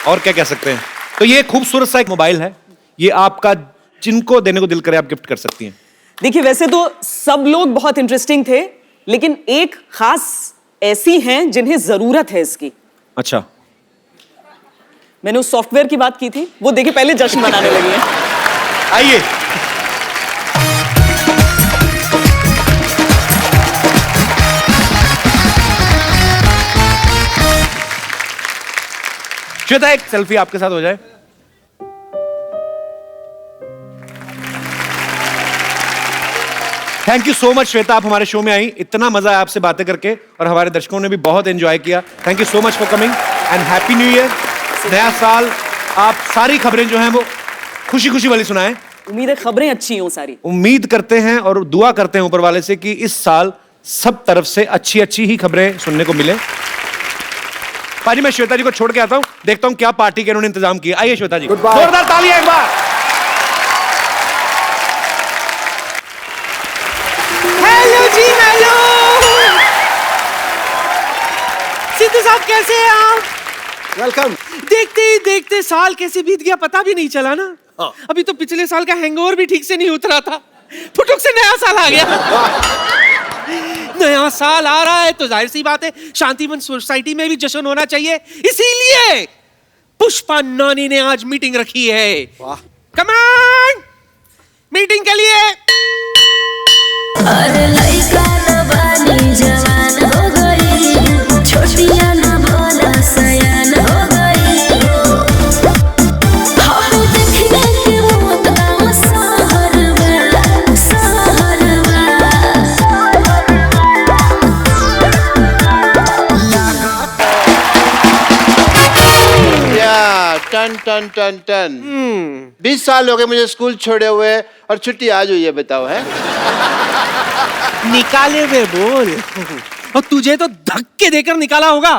और क्या कह सकते हैं। तो ये खूबसूरत सा एक मोबाइल है, ये आपका जिनको देने को दिल करे आप गिफ्ट कर सकती हैं। देखिए वैसे तो सब लोग बहुत इंटरेस्टिंग थे, लेकिन एक खास ऐसी हैं जिन्हें जरूरत है इसकी। अच्छा, मैंने उस सॉफ्टवेयर की बात की थी, वो देखिए पहले जश्न मनाने लगी हैं। आइए। श्वेता, एक सेल्फी आपके साथ हो जाए। Thank you so much Shweta, आप हमारे शो में आई, इतना मजा आया आपसे बातें करके और हमारे दर्शकों ने भी बहुत एंजॉय किया। Thank you so much for coming and happy new year. नया साल, आप सारी खबरें जो हैं वो खुशी खुशी वाली सुनाएं। उम्मीद है खबरें अच्छी हों सारी। उम्मीद करते हैं और दुआ करते हैं ऊपर वाले से कि इस साल सब तरफ से अच्छी अच्छी ही खबरें सुनने को मिले। पाजी, मैं श्वेता जी को छोड़ के आता हूं, देखता हूं क्या पार्टी के इन्होंने इंतजाम किया। आइए श्वेता जी, Goodbye. जोरदार तालियां एक बार। हेलो जी, हेलो। सिद्धू साहब कैसे हैं आप? वेलकम। देखते ही देखते साल कैसे बीत गया पता भी नहीं चला ना। हाँ। अभी तो पिछले साल का हैंगओवर भी ठीक से नहीं उतरा था, फुटुक से नया साल आ गया। नया साल आ रहा है तो जाहिर सी बात है शांतिवन सोसाइटी में भी जश्न होना चाहिए, इसीलिए पुष्पा नानी ने आज मीटिंग रखी है। वाह। कम ऑन, मीटिंग के लिए। अरे लइका न बानी जवान हो गई, छोटिया न भोला सयान हो गई। हम देखने के मौत का सहरवा। या टन टन टन टन 20 साल हो गए मुझे स्कूल छोड़े हुए और छुट्टी आज हुई है, बताओ है। निकाले वे बोल। और तुझे तो धक्के देकर निकाला होगा।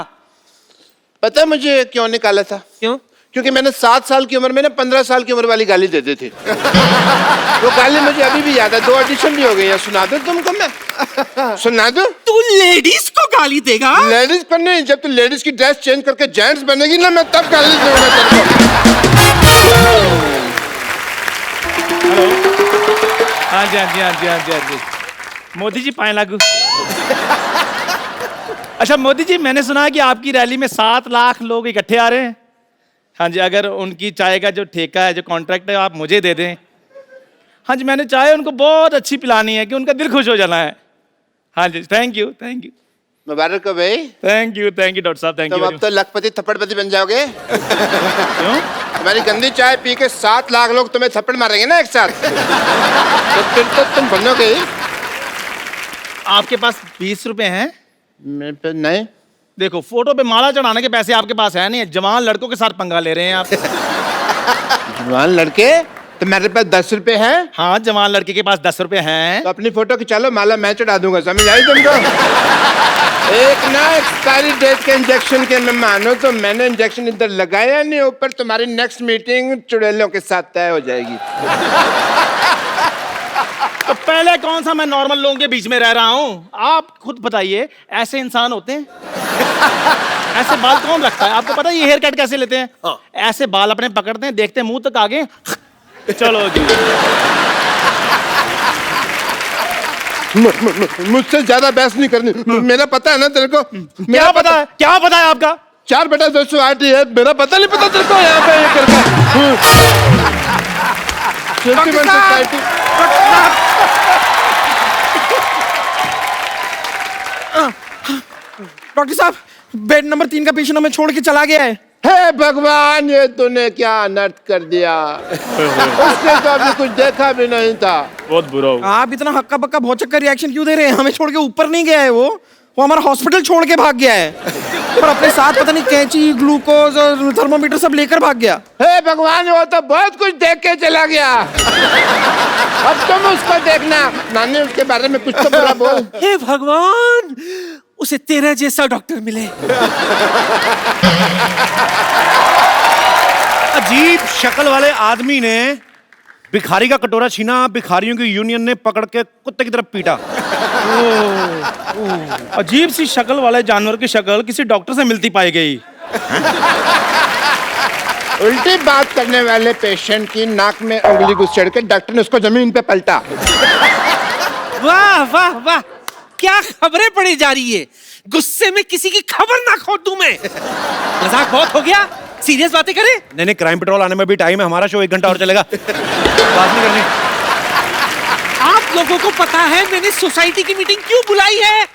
पता है मुझे क्यों निकाला था? क्यों? क्योंकि मैंने 7 साल की उम्र में ना 15 साल की उम्र वाली गाली देते थे। वो गाली मुझे अभी भी याद है, 2 ऑडिशन भी हो गई है। सुना दो तुमको मैं? सुना दो? तू लेडीज को गाली देगा? लेडीज पर नहीं, जब तू लेडीज की ड्रेस चेंज करके जेंट्स बनेगी ना, मैं तब गाली दूंगा तेरे को। हाँ जी, हाँ जी, हाँ जी, हाँ जी, हाँ जी। मोदी जी पाए लागू। अच्छा मोदी जी, मैंने सुना है कि आपकी रैली में 7 लाख लोग इकट्ठे आ रहे हैं। हाँ जी, अगर उनकी चाय का जो ठेका है, जो कॉन्ट्रैक्ट है, आप मुझे दे दें। हाँ जी, मैंने चाय उनको बहुत अच्छी पिलानी है कि उनका दिल खुश हो जाना है। हाँ जी, थैंक यू, थैंक यू। मुबारक हो भाई। थैंक यू डॉक्टर साहब, थैंक तुम यू। अब तो लखपति थप्पड़पति बन जाओगे। क्यों? तुम्हारी गंदी चाय पी के 7 लाख लोग तुम्हें थप्पड़ मारेंगे ना एक साथ। तो फिर तो तुम बनोगे ही। आपके पास 20 रुपए हैं? मेरे पे नहीं। देखो, फोटो पे माला चढ़ाने के पैसे आपके पास है नहीं, जवान लड़कों के साथ पंगा ले रहे हैं आप। जवान लड़के? तो मेरे पास 10 रुपए हैं। हाँ, जवान लड़के के पास 10 रुपए हैं। तो अपनी फोटो खिंचा लो, माला मैं चढ़ा दूंगा, समझ आई तुमको? एक ना एक्सपायरी डेट के इंजेक्शन के मैं मानो तो मैंने इंजेक्शन इधर लगाया नहीं, ऊपर तुम्हारी नेक्स्ट मीटिंग चुड़ैलों के साथ तय हो जाएगी। तो पहले कौन सा मैं नॉर्मल लोगों के बीच में रह रहा हूँ? आप खुद बताइए, ऐसे इंसान होते हैं? ऐसे बाल कौन रखता है? आपको पता है ये हेयर कट कैसे लेते हैं? ऐसे बाल अपने पकड़ते हैं, देखते हैं मुंह तक आगे, चलो जी। मुझसे ज्यादा बहस नहीं करनी। मेरा पता है ना तेरे को। क्या पता है? क्या पता है आपका? 4/10 सोसाइटी है, मेरा पता नहीं पता तेरे को यहाँ पे ये करके। सोसाइटी। डॉक्टर साहब, बेड नंबर 3 का पेशेंट हमें छोड़ के चला गया है। हे भगवान, ये तूने क्या अनर्थ कर दिया। उसने तो अभी कुछ देखा भी नहीं था। बहुत बुरा हो। आप इतना हक्का बक्का भौचक्का रिएक्शन क्यों दे रहे हैं? हमें छोड़ के ऊपर नहीं गया है वो हमारा हॉस्पिटल छोड़ के भाग गया है और अपने साथ पता नहीं कैंची, ग्लूकोज और थर्मोमीटर सब लेकर भाग गया। हे भगवान, वो तो बहुत कुछ देख के चला गया। अब तुम उसको देखना। नानी उसके बारे में कुछ तो बुरा बोल। हे भगवान, उसे तेरा जैसा डॉक्टर मिले। अजीब शक्ल वाले आदमी ने भिखारी का कटोरा छीना, भिखारियों की यूनियन ने पकड़ के कुत्ते की तरफ पीटा। अजीब सी शक्ल वाले जानवर की शक्ल किसी डॉक्टर से मिलती पाई गई। उल्टी बात करने वाले पेशेंट की नाक में उंगली घुस चढ़ के डॉक्टर ने उसको जमीन पे पलटा। वाह वाह वाह, क्या खबरें पड़ी जा रही है। गुस्से में किसी की खबर ना खो दूं मैं। मजाक बहुत हो गया, सीरियस बातें करें। नहीं, क्राइम पेट्रोल आने में भी टाइम है, हमारा शो 1 घंटा और चलेगा। बात नहीं करनी। आप लोगों को पता है मैंने सोसाइटी की मीटिंग क्यों बुलाई है?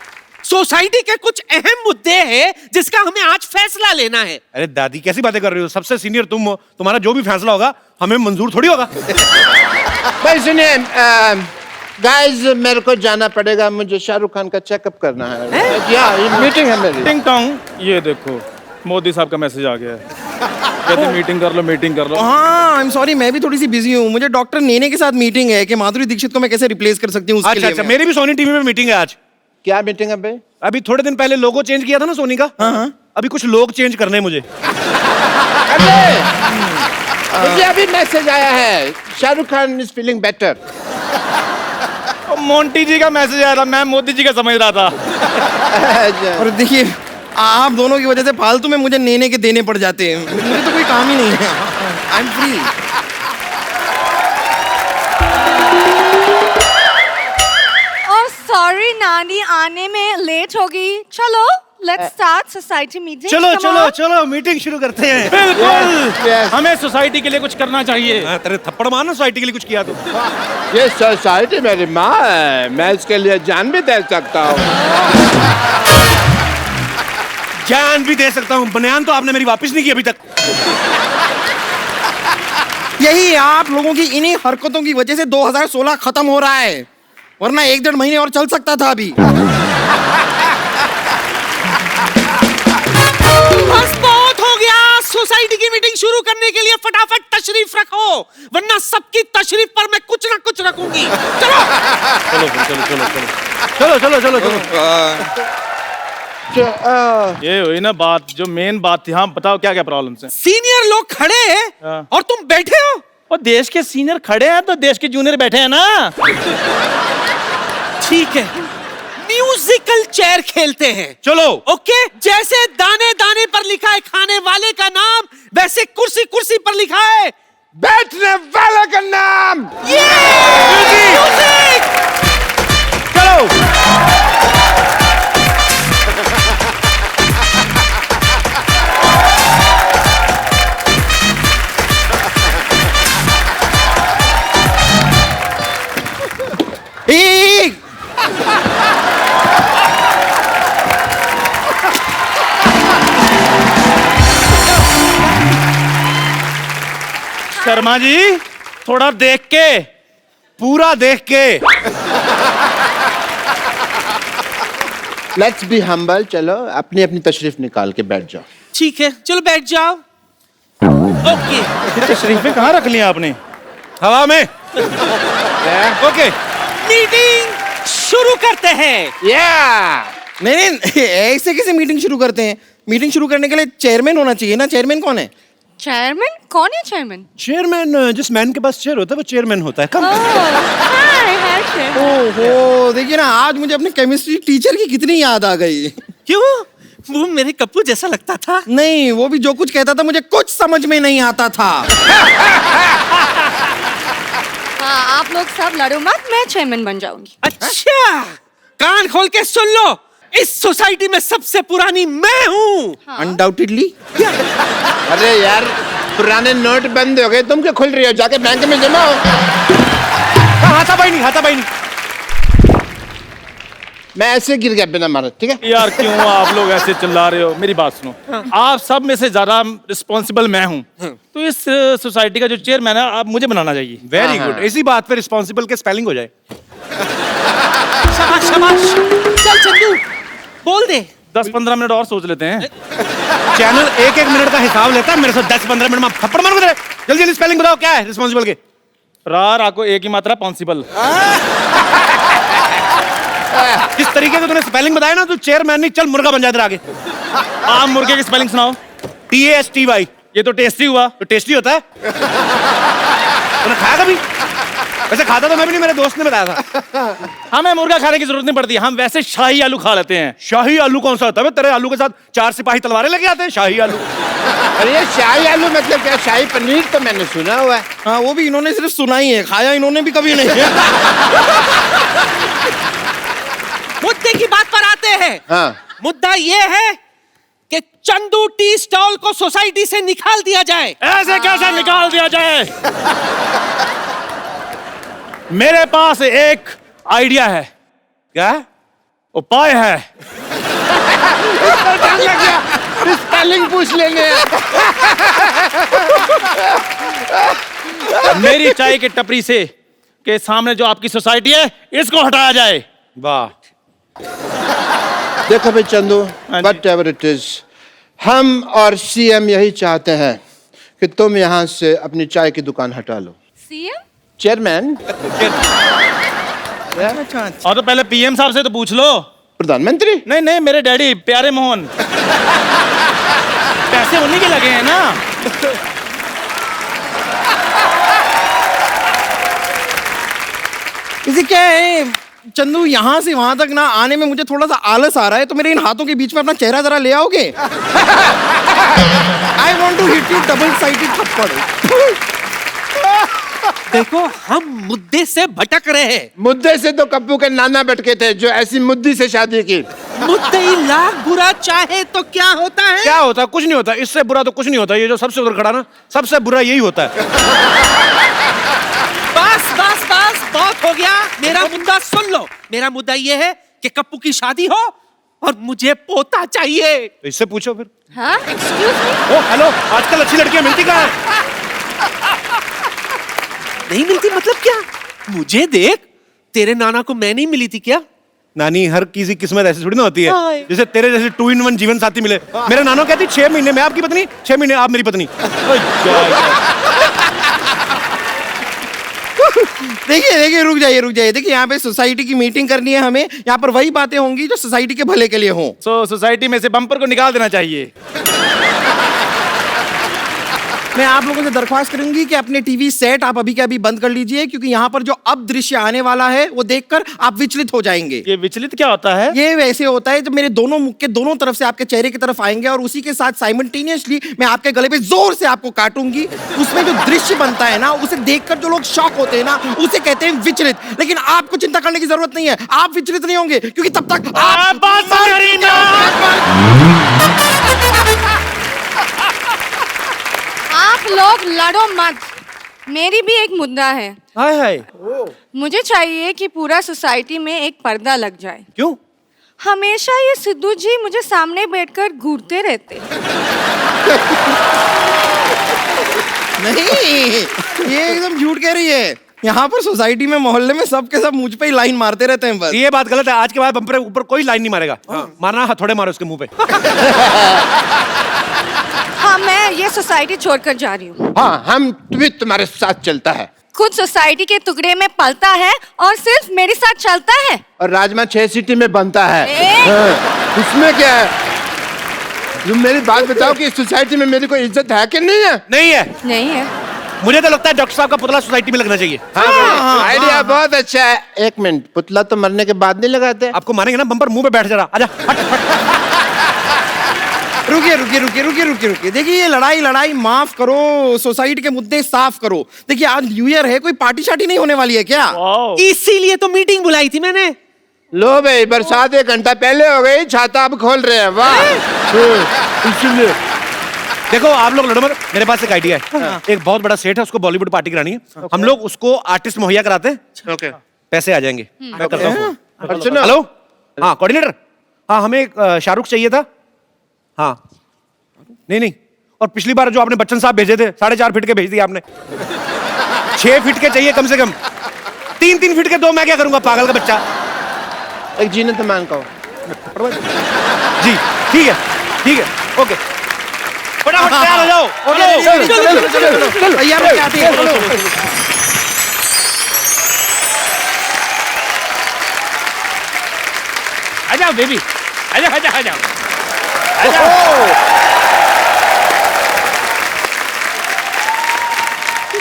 सोसाइटी के कुछ अहम मुद्दे हैं जिसका हमें आज फैसला लेना है। अरे दादी, कैसी बातें कर रही हो? सबसे सीनियर तुम हो, तुम्हारा जो भी फैसला होगा हमें मंजूर थोड़ी होगा। भाई सुनिए गाइस, मेरे को जाना पड़ेगा, मुझे शाहरुख खान का चेकअप करना है। या ये मीटिंग है मेरी। टिंग टोंग, ये देखो मोदी साहब का मैसेज आ गया है। कहते मीटिंग कर लो, मीटिंग कर लो। हाँ, आई एम सॉरी, मैं भी थोड़ी सी बिजी हूँ। मुझे डॉक्टर नेने के साथ मीटिंग है कि माधुरी दीक्षित को मैं कैसे रिप्लेस कर सकती हूँ। अच्छा, मेरी भी सोनी टीवी में मीटिंग है आज। क्या मीटिंग है भाई? अभी थोड़े दिन पहले लोगो चेंज किया था ना सोनी का। हाँ। अभी कुछ लोग चेंज करने हैं मुझे। मुझे अभी मैसेज आया है, Shahrukh Khan is feeling better. Monty ji का मैसेज आया था, मैं मोदी जी का समझ रहा था। और देखिए, आप दोनों की वजह से फालतू में मुझे नेने के देने पड़ जाते हैं। मुझे तो कोई काम ही नहीं है। I am free. सॉरी नानी, आने में लेट होगी। चलो लेट्स स्टार्ट सोसाइटी मीटिंग। चलो मीटिंग शुरू करते हैं। बिल्कुल, हमें सोसाइटी के लिए कुछ करना चाहिए। तेरे थप्पड़ मारना, सोसाइटी के लिए कुछ किया तो। ये सोसाइटी मेरी माँ है, मैं इसके लिए जान भी दे सकता हूँ। जान भी दे सकता हूँ। बनियान तो आपने मेरी वापस नहीं की अभी तक। यही आप लोगों की इन्हीं हरकतों की वजह से 2016 खत्म हो रहा है, वरना 1-1.5 महीने और चल सकता था अभी। बस बहुत हो गया। सोसाइटी की मीटिंग शुरू करने के लिए फटाफट तशरीफ रखो, वरना सबकी तशरीफ पर मैं कुछ ना कुछ रखूंगी। चलो ये हुई ना बात, जो मेन बात थी। हाँ बताओ, क्या क्या प्रॉब्लम्स हैं? सीनियर लोग खड़े हैं और तुम बैठे हो। और देश के सीनियर खड़े हैं तो देश के जूनियर बैठे हैं ना। ठीक है, म्यूजिकल चेयर खेलते हैं। चलो। ओके, जैसे दाने दाने पर लिखा है खाने वाले का नाम, वैसे कुर्सी कुर्सी पर लिखा है बैठने वाले का नाम। म्यूजिक। चलो। शर्मा जी, थोड़ा देख के, पूरा देख के। Let's be humble. चलो अपनी अपनी तशरीफ निकाल के बैठ जाओ। ठीक है, चलो बैठ जाओ। ओके, तशरीफें कहाँ रख ली आपने? हवा में। ओके, मीटिंग शुरू करते हैं। नहीं, ऐसे कैसे मीटिंग शुरू करते हैं? मीटिंग शुरू करने के लिए चेयरमैन होना चाहिए ना। चेयरमैन कौन है? चेयरमैन? कौन है चेयरमैन? चेयरमैन जिस मैन के पास चेयर होता है वो चेयरमैन होता है। कम। हाय ओहो, देखिए ना, आज मुझे अपने केमिस्ट्री टीचर की कितनी याद आ गई। क्यों? वो मेरे कप्पू जैसा लगता था। नहीं, वो भी जो कुछ कहता था मुझे कुछ समझ में नहीं आता था। हाँ, आप लोग सब लड़ो मत, मैं चेयरमैन बन जाऊंगी। अच्छा, कान खोल के सुन लो, इस सोसाइटी में सबसे पुरानी मैं हूँ। अनडाउटेडली। अरे यार, पुराने नोट बंद हो गए, तुम क्या खुल रही हो? जाके बैंक में जमा हो। हाथापाई नहीं। मैं ऐसे गिर गया बिना मारे, ठीक है? यार क्यों आप लोग ऐसे चिल्ला रहे हो? मेरी बात सुनो, आप सब में से ज्यादा रिस्पॉन्सिबल मैं हूँ, तो इस सोसाइटी का जो चेयरमैन है आप मुझे बनाना चाहिए। वेरी गुड, इसी बात पे रिस्पॉन्सिबल के स्पेलिंग हो जाए। शाबाश शाबाश, चल चंदू बोल दे। 10-15 मिनट और सोच लेते हैं। चैनल 1-1 मिनट का हिसाब लेता है, मेरे से 10-15 मिनट में थप्पड़ मार दे। जल्दी स्पेलिंग बताओ, क्या है रिस्पॉन्सिबल के? राको एक ही मात्रा पॉसिबल। जिस तरीके से तूने स्पेलिंग बताया ना, तू चेयरमैन नहीं, चल मुर्गा बन जा इधर आगे। आप मुर्गे की स्पेलिंग सुनाओ। TASTY। ये तो टेस्टी हुआ। तो टेस्टी होता है। तूने खाया कभी? वैसे खाता तो मैं भी नहीं, मेरे दोस्त ने बताया था। हमें मुर्गा खाने की जरूरत नहीं पड़ती, हम वैसे शाही आलू खा लेते हैं। शाही आलू कौन सा होता है? तेरे आलू के साथ 4 सिपाही तलवारें लेके आते हैं, शाही आलू। अरे ये शाही आलू मतलब क्या? शाही पनीर तो मैंने सुना हुआ है। हाँ, वो भी इन्होंने सिर्फ सुना ही है, खाया इन्होंने भी कभी नहीं है। मुद्दे की बात पर आते हैं। हाँ। मुद्दा ये है कि चंदू टी स्टॉल को सोसाइटी से निकाल दिया जाए। ऐसे कैसे निकाल दिया जाए? मेरे पास एक आइडिया है। क्या उपाय है? स्पेलिंग पूछ लेंगे। मेरी चाय की टपरी से के सामने जो आपकी सोसाइटी है, इसको हटाया जाए। वाह। देखो भाई Chandu, what ever it is, हम और CM यही चाहते हैं कि तुम यहाँ से अपनी चाय की दुकान हटा लो। सीएम? चेयरमैन। और तो पहले PM साहब से तो पूछ लो। प्रधानमंत्री? नहीं, मेरे डैडी प्यारे मोहन। पैसे उन्हीं के लगे हैं ना। इसे क्या है चंदू, यहाँ से वहां तक ना आने में मुझे थोड़ा सा आलस आ रहा है, तो मेरे इन हाथों के बीच में अपना चेहरा जरा ले आओगे? I want to hit you double sided थप्पड़। देखो, हम मुद्दे से भटक रहे हैं। मुद्दे से तो कप्पू के नाना भटके थे, जो ऐसी मुद्दी से शादी की। मुद्दई लाख बुरा चाहे तो क्या होता है? क्या होता है? कुछ नहीं होता। इससे बुरा तो कुछ नहीं होता। ये जो सबसे उधर खड़ा ना, सबसे बुरा यही होता है। बस बस बस, बहुत हो गया। मेरा मुद्दा सुन लो। मेरा मुद्दा ये है कि कप्पू की शादी हो और मुझे पोता चाहिए। तो इससे पूछो फिर। हाँ, एक्सक्यूज मी। ओ हेलो, आजकल अच्छी लड़कियां मिलती कहाँ है? नहीं मिलती मतलब क्या? मुझे देख, तेरे नाना को मैं नहीं मिली थी क्या? नानी, हर किसी किस्मत ऐसी थोड़ी ना होती है। जैसे तेरे जैसे 2-in-1 जीवन साथी मिले। मेरे नानो कहती 6 महीने मैं आपकी पत्नी, 6 महीने आप मेरी पत्नी। देखिए, रुक जाइए। देखिए, यहाँ पे सोसाइटी की मीटिंग करनी है हमें। यहाँ पर वही बातें होंगी जो सोसाइटी के भले के लिए हों। सोसाइटी में से बम्पर को निकाल देना चाहिए। मैं आप लोगों से दरख्वास्त करूंगी कि अपने टीवी सेट आप अभी के अभी बंद कर लीजिए, क्योंकि यहाँ पर जो अब दृश्य आने वाला है वो देखकर आप विचलित हो जाएंगे। ये विचलित क्या होता है? ये वैसे होता है जब मेरे दोनों मुख के दोनों तरफ से आपके चेहरे की तरफ आएंगे और उसी के साथ साइमल्टेनियसली मैं आपके गले पे जोर से आपको काटूंगी। उसमें जो दृश्य बनता है ना, उसे देखकर जो लोग शॉक होते हैं ना, उसे कहते हैं विचलित। लेकिन आपको चिंता करने की जरूरत नहीं है, आप विचलित नहीं होंगे, क्योंकि तब तक आप लोग लड़ो मत, मेरी भी एक मुद्दा है। हाय हाय। मुझे चाहिए कि पूरा सोसाइटी में एक पर्दा लग जाए। क्यों? हमेशा ये सिद्धू जी मुझे सामने बैठकर घूरते रहते। नहीं, ये एकदम झूठ कह रही है। यहाँ पर सोसाइटी में, मोहल्ले में सबके सब मुझ पे ही लाइन मारते रहते हैं बस। ये बात गलत है। आज के बाद बम्पर ऊपर कोई लाइन नहीं मारेगा। मारना हथौड़े मारो उसके मुंह पे। हाँ, मैं ये सोसाइटी छोड़कर जा रही हूँ। हाँ, हम भी तुम्हारे साथ चलता है। खुद सोसाइटी के टुकड़े में पलता है और सिर्फ मेरे साथ चलता है। और राजमा 6 सीटी में बनता है। हाँ, उसमें क्या है? तुम मेरी बात बताओ कि इस सोसाइटी में मेरी कोई इज्जत है कि नहीं है? नहीं है। नहीं है। मुझे तो लगता है डॉक्टर साहब का पुतला सोसाइटी में लगना चाहिए। आइडिया बहुत अच्छा है। एक मिनट, पुतला तो मरने के बाद नहीं लगाते? आपको मारेंगे ना बम्पर, मुंह पे बैठ जा रहा, आजा हट। रुकिए। देखिए ये लड़ाई माफ करो, सोसाइटी के मुद्दे साफ करो। देखिए आज न्यू ईयर है, कोई पार्टी शार्टी नहीं होने वाली है क्या? इसीलिए तो मीटिंग बुलाई थी मैंने। लो भाई, बरसात 1 घंटा पहले हो गई, छाता अब खोल रहे हैं। वाह। इसलिए देखो आप लोग लड़ो मत, मेरे पास एक आइडिया है। एक बहुत बड़ा सेट है, उसको बॉलीवुड पार्टी करानी है। हम लोग उसको आर्टिस्ट मुहैया कराते हैं, पैसे आ जाएंगे। मैं करता हूँ। हेलो, हाँ कोऑर्डिनेटर, हाँ हमें शाहरुख चाहिए था। हाँ नहीं, और पिछली बार जो आपने बच्चन साहब भेजे थे 4.5 फीट के भेज दिए आपने। 6 फीट के चाहिए कम से कम। 3 फीट के दो, मैं क्या करूंगा पागल का बच्चा। एक जीनत मान का जी ठीक है, ओके, फटाफट तैयार हो जाओ। चलो तैयार हो जाते हैं। आ जाओ बेबी, आ जाओ।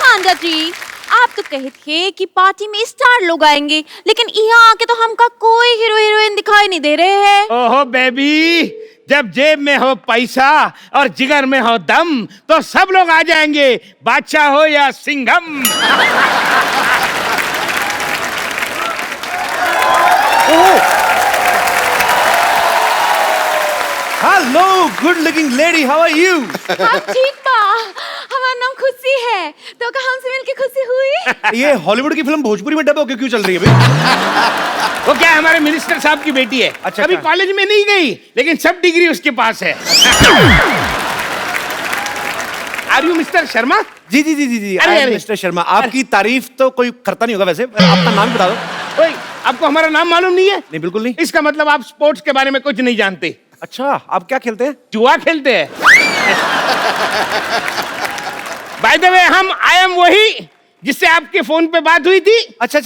आंदा जी, आप तो कहे थे कि पार्टी में स्टार लोग आएंगे, लेकिन यहाँ आके तो हमका कोई हीरो हीरोइन दिखाई नहीं दे रहे हैं। ओहो बेबी, जब जेब में हो पैसा और जिगर में हो दम तो सब लोग आ जाएंगे, बादशाह हो या Singham. Hello good looking lady, how are you? हाँ ठीक बा, हमारा नाम खुशी है, तो का हमसे मिलके खुशी हुई। ये हॉलीवुड की फिल्म भोजपुरी में डब होके क्यों चल रही है भाई? वो क्या हमारे मिनिस्टर साहब की बेटी है। अच्छा, अभी क्या? कॉलेज में नहीं गई, लेकिन सब डिग्री उसके पास है। Are you mister Sharma? जी अरे। मिस्टर शर्मा, आपकी तारीफ तो कोई करता नहीं होगा वैसे। अपना नाम बता दो। ओए, आपको हमारा नाम मालूम नहीं है? नहीं बिल्कुल नहीं। इसका मतलब आप स्पोर्ट्स के बारे में कुछ नहीं जानते। अच्छा, आप क्या खेलते हैं? जुआ खेलते हैं। बाय द वे, हम आई एम वही जिससे आपके फोन पे बात हुई थी। अच्छा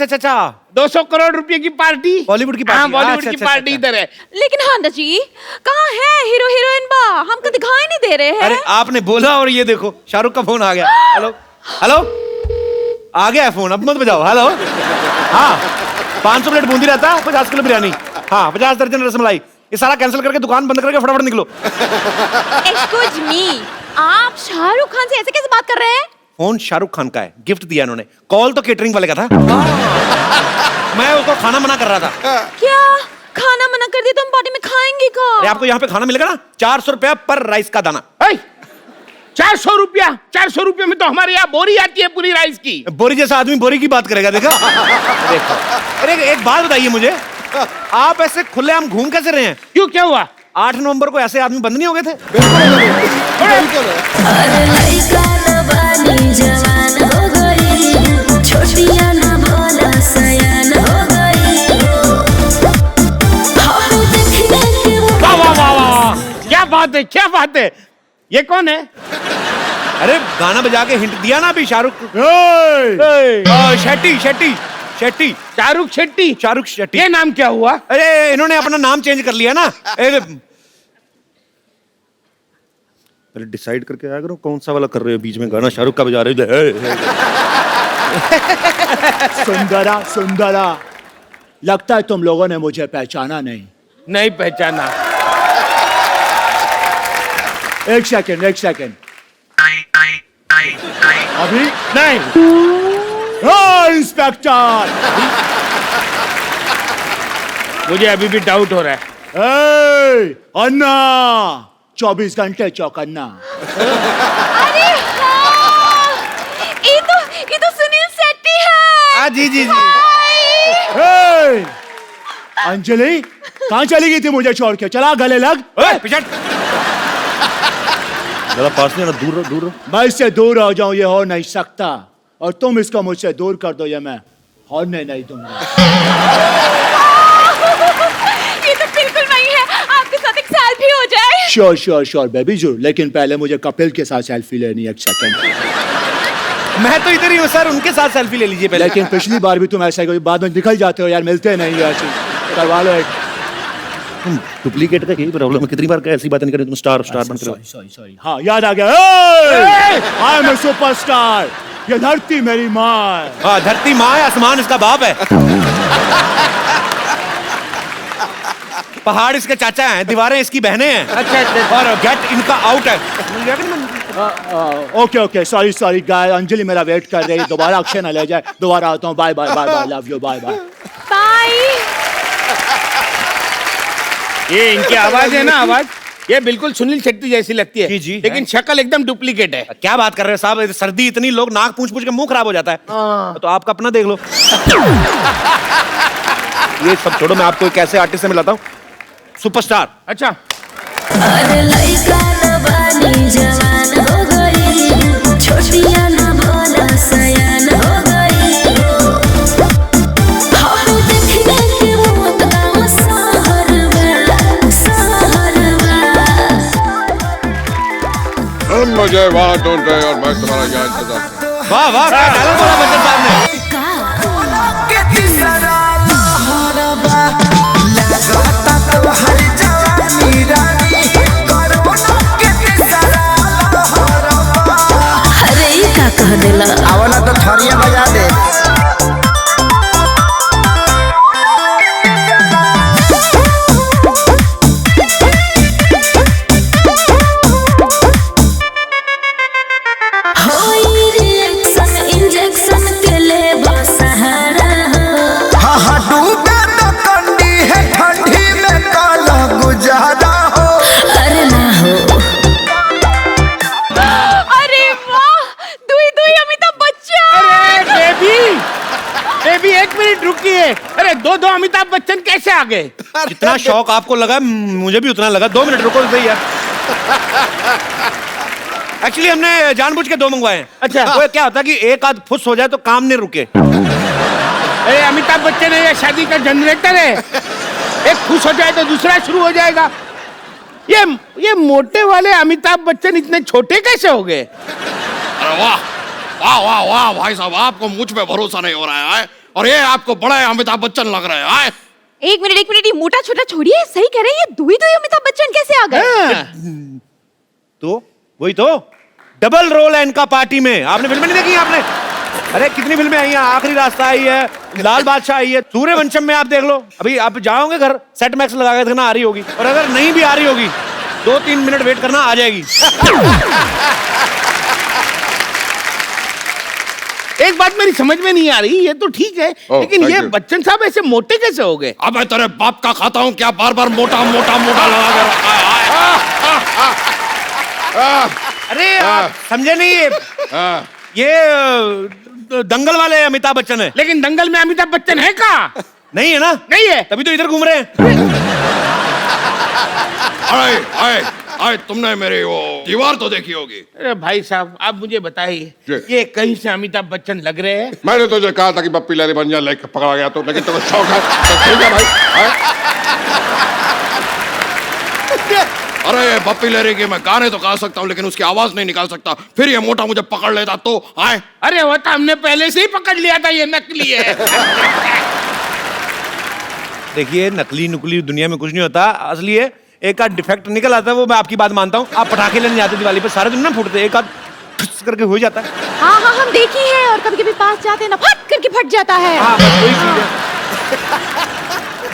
200 करोड़ रुपए की पार्टी, बॉलीवुड की पार्टी। हाँ, बॉलीवुड अच्छा, की अच्छा, पार्टी अच्छा। इधर है। लेकिन आंदा जी, कहाँ है हीरो हीरोइन बा? हमको दिखाई नहीं दे रहे हैं। अरे आपने बोला और ये देखो शाहरुख का फोन आ गया। हेलो आ गया है फोन, अब मत बजाओ। हेलो, हाँ 500 प्लेट बूंदी रहता, 50 किलो बिरयानी, हाँ 50 दर्जन रसमलाई। ये सारा कैंसिल करके दुकान बंद करके फटाफट निकलो। एक्सक्यूज मी, आप शाहरुख खान से ऐसे कैसे बात कर रहे हैं? फोन शाहरुख खान का है, गिफ्ट दिया इन्होंने। कॉल तो केटरिंग वाले का था। मैं उसको खाना मना कर रहा था। क्या खाना मना कर दिया तो हम पार्टी में खाएंगे का? अरे आपको यहाँ पे खाना मिलेगा ना, 400 रुपया पर राइस का दाना। 400 रुपया में तो हमारे यहाँ बोरी आती है पूरी राइस की। बोरी जैसा आदमी बोरी की बात करेगा, देखा? देखो, अरे एक बात बताइए मुझे, आप ऐसे खुलेआम घूम कैसे रहे हैं? क्यों, क्या हुआ? 8 नवंबर को ऐसे आदमी बंद नहीं हो गए थे? अरे लइका नवानी जवान हो गई, छोटिया ना भोला सयान हो गई। हम देखने के वाह, क्या बात है। ये कौन है? अरे गाना बजा के हिंट दिया ना अभी, शाहरुख शेट्टी। शाहरुख शेट्टी। ये नाम क्या हुआ? अरे इन्होंने अपना नाम चेंज कर लिया ना। पहले डिसाइड करके आया करो कौन सा वाला कर रहे हो, बीच में गाना शाहरुख का बजा रहे हो। सुंदरा, लगता है तुम लोगों ने मुझे पहचाना नहीं पहचाना। एक सेकंड अभी नहीं। इंस्पेक्टर, मुझे अभी भी डाउट हो रहा है। अन्ना 24 घंटे चौकन्ना। अरे हाँ, ये तो सुनील शेट्टी है। जी। अंजलि कहाँ चली गई थी मुझे छोड़ के? चला गले लग। पिछड़ जरा पास नहीं, दूर रहो। मैं इससे दूर हो जाऊं, ये हो नहीं सकता, और तुम इसको मुझसे दूर कर दो, ये मैं होने नहीं दूंगा। ये तो बिल्कुल नहीं है, आपके साथ एक सेल्फी हो जाए। श्योर बेबी जरूर, लेकिन पहले मुझे कपिल के साथ सेल्फी लेनी है। एक सेकंड। मैं तो इधर ही हूँ सर, उनके साथ सेल्फी ले लीजिए पहले। लेकिन पिछली बार भी तुम ऐसा ही बाद में निकल जाते हो यार, मिलते नहीं ऐसे। करवा लो एक। डुप्लीकेट का यही प्रॉब्लम है, कितनी बार क्या ऐसी बातें नहीं करें तुम स्टार बन के रहो। सॉरी हाँ याद आ गया। I am a superstar. ये धरती मेरी माँ है। हाँ धरती माँ है, आसमान इसका बाप है। पहाड़ इसके चाचा हैं, दीवारें इसकी बहनें हैं। अच्छा और गेट इनका आउट है। ओके सॉरी गाय। अंजलि मेरा वेट कर रही है, दोबारा अक्षय न ले जाए। दोबारा आता हूँ। Bye love you bye. Bye. ये इनकी आवाज है ना, आवाज ये बिल्कुल सुनील शेट्टी जैसी लगती है जी, लेकिन शक्ल एकदम डुप्लीकेट है। क्या बात कर रहे हैं साहब, सर्दी इतनी, लोग नाक पूछ के मुंह खराब हो जाता है। तो आपका अपना देख लो। ये सब छोड़ो, मैं आपको एक ऐसे आर्टिस्ट से मिलाता हूँ, सुपरस्टार। अच्छा अरे लइका न बानी जवान हो गई, छोटिया न भोला सयान हो गई। हम देखने के मौत का मुझे वहाँ ढूंढ रहे और मैं तुम्हारा क्या इंतजार। वाह वाह, क्या डायलॉग बोला बच्चन साहब ने। अरे ये का कह देला, आवला तो थरिया बजा दे। होई रिएक्शन इंजेक्शन के ले सहारा हो। हाँ डूबे तो कंडी है, ठंडी में काला गुजारा हो। अरे ना हो, अरे वाह, दुई अमिताभ बच्चन। अरे बेबी एक मिनट रुकिए। अरे दो अमिताभ बच्चन कैसे आ गए? जितना शौक आपको लगा मुझे भी उतना लगा। 2 मिनट रुको सही यार। एक्चुअली हमने जानबूझ के 2 मंगवाए हैं। अच्छा। वो क्या होता है कि एक आध फुस हो जाए तो काम नहीं रुके। अरे अमिताभ बच्चन है या शादी का जनरेटर है? एक खुश हो जाए तो दूसरा शुरू हो जाएगा। ये मोटे वाले अमिताभ बच्चन इतने छोटे कैसे हो गए? अरे वाह वाह वाह वाह भाई साहब, आपको मुझ पे भरोसा नहीं हो रहा है और ये आपको बड़े अमिताभ बच्चन लग रहे हैं। एक मिनट, ये मोटा छोटा छोड़िए, सही कह रहे हैं, ये दुई अमिताभ बच्चन कैसे आ गए? तो वही तो डबल रोल है इनका पार्टी में। आपने फिल्में नहीं देखी आपने? अरे कितनी फिल्में आई हैं, आखिरी रास्ता आई है, लाल बादशाह आई है, सूर्यवंशम में आप देख लो। अभी आप जाओगे घर, सेट मैक्स लगा के देखना आ रही होगी, और अगर नहीं भी आ रही होगी 2-3 मिनट वेट करना, आ जाएगी। एक बात मेरी समझ में नहीं आ रही, ये तो ठीक है लेकिन ये बच्चन साहब ऐसे मोटे कैसे हो गए? अब मैं तेरे बाप का खाता हूँ क्या, बार बार मोटा मोटा मोटा लगा के रखा है। अरे आप समझे नहीं, ये दंगल वाले अमिताभ बच्चन है। लेकिन दंगल में अमिताभ बच्चन है कहाँ? नहीं है ना? नहीं है, तभी तो इधर घूम रहे हैं। अरे तुमने मेरी वो दीवार तो देखी होगी। अरे भाई साहब आप मुझे बताइए, ये कहीं से अमिताभ बच्चन लग रहे हैं? मैंने तुझे कहा था कि बप्पी लहरी बन जा, लेके पकड़ा गया तो, लेकिन तुम्हें शौक है तो ठीक है भाई। अरे बप्पी लहरी के मैं गाने तो गा सकता हूँ लेकिन उसकी आवाज नहीं निकाल सकता, फिर ये मोटा मुझे पकड़ लेता तो आए। अरे वो तो हमने पहले से ही पकड़ लिया था, ये नकली है। देखिए नकली नुकली दुनिया में कुछ नहीं होता, असली है। एक आध डिफेक्ट निकल आता है, वो मैं आपकी बात मानता हूँ। आप पटाखे लेने जाते दिवाली पे, सारे दिन ना फूटते, एक आध ठुस करके हो जाता है। हाँ हम देखी है, और कभी कभी पास जाते हैं ना, फट करके फट जाता है। हाँ बस वही चीज है।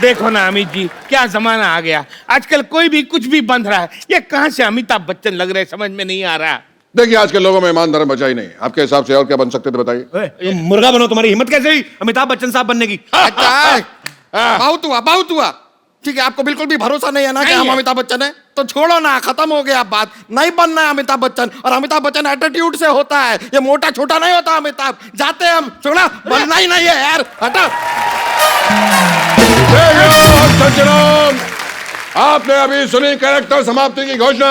देखो ना अमित जी, क्या जमाना आ गया, आजकल कोई भी कुछ भी बंध रहा है। ये कहाँ से अमिताभ बच्चन लग रहे हैं, समझ में नहीं आ रहा। देखिए आज के लोगों में ईमान धर्म बचा ही नहीं, आपके हिसाब से और क्या बन सकते थे बताइए? तुम मुर्गा बनो, तुम्हारी हिम्मत कैसे हुई अमिताभ बच्चन साहब बनने की? बहुत हुआ। ठीक है, आपको बिल्कुल भी भरोसा नहीं है ना कि हम अमिताभ बच्चन है, तो छोड़ो ना, खत्म हो गया बात। नहीं बनना है अमिताभ बच्चन, और अमिताभ बच्चन एटीट्यूड से होता है, ये मोटा छोटा नहीं होता अमिताभ। जाते हम, छोड़ा, बनना ही नहीं है यार, हटो। आपने अभी सुनी कैरेक्टर समाप्ति की घोषणा।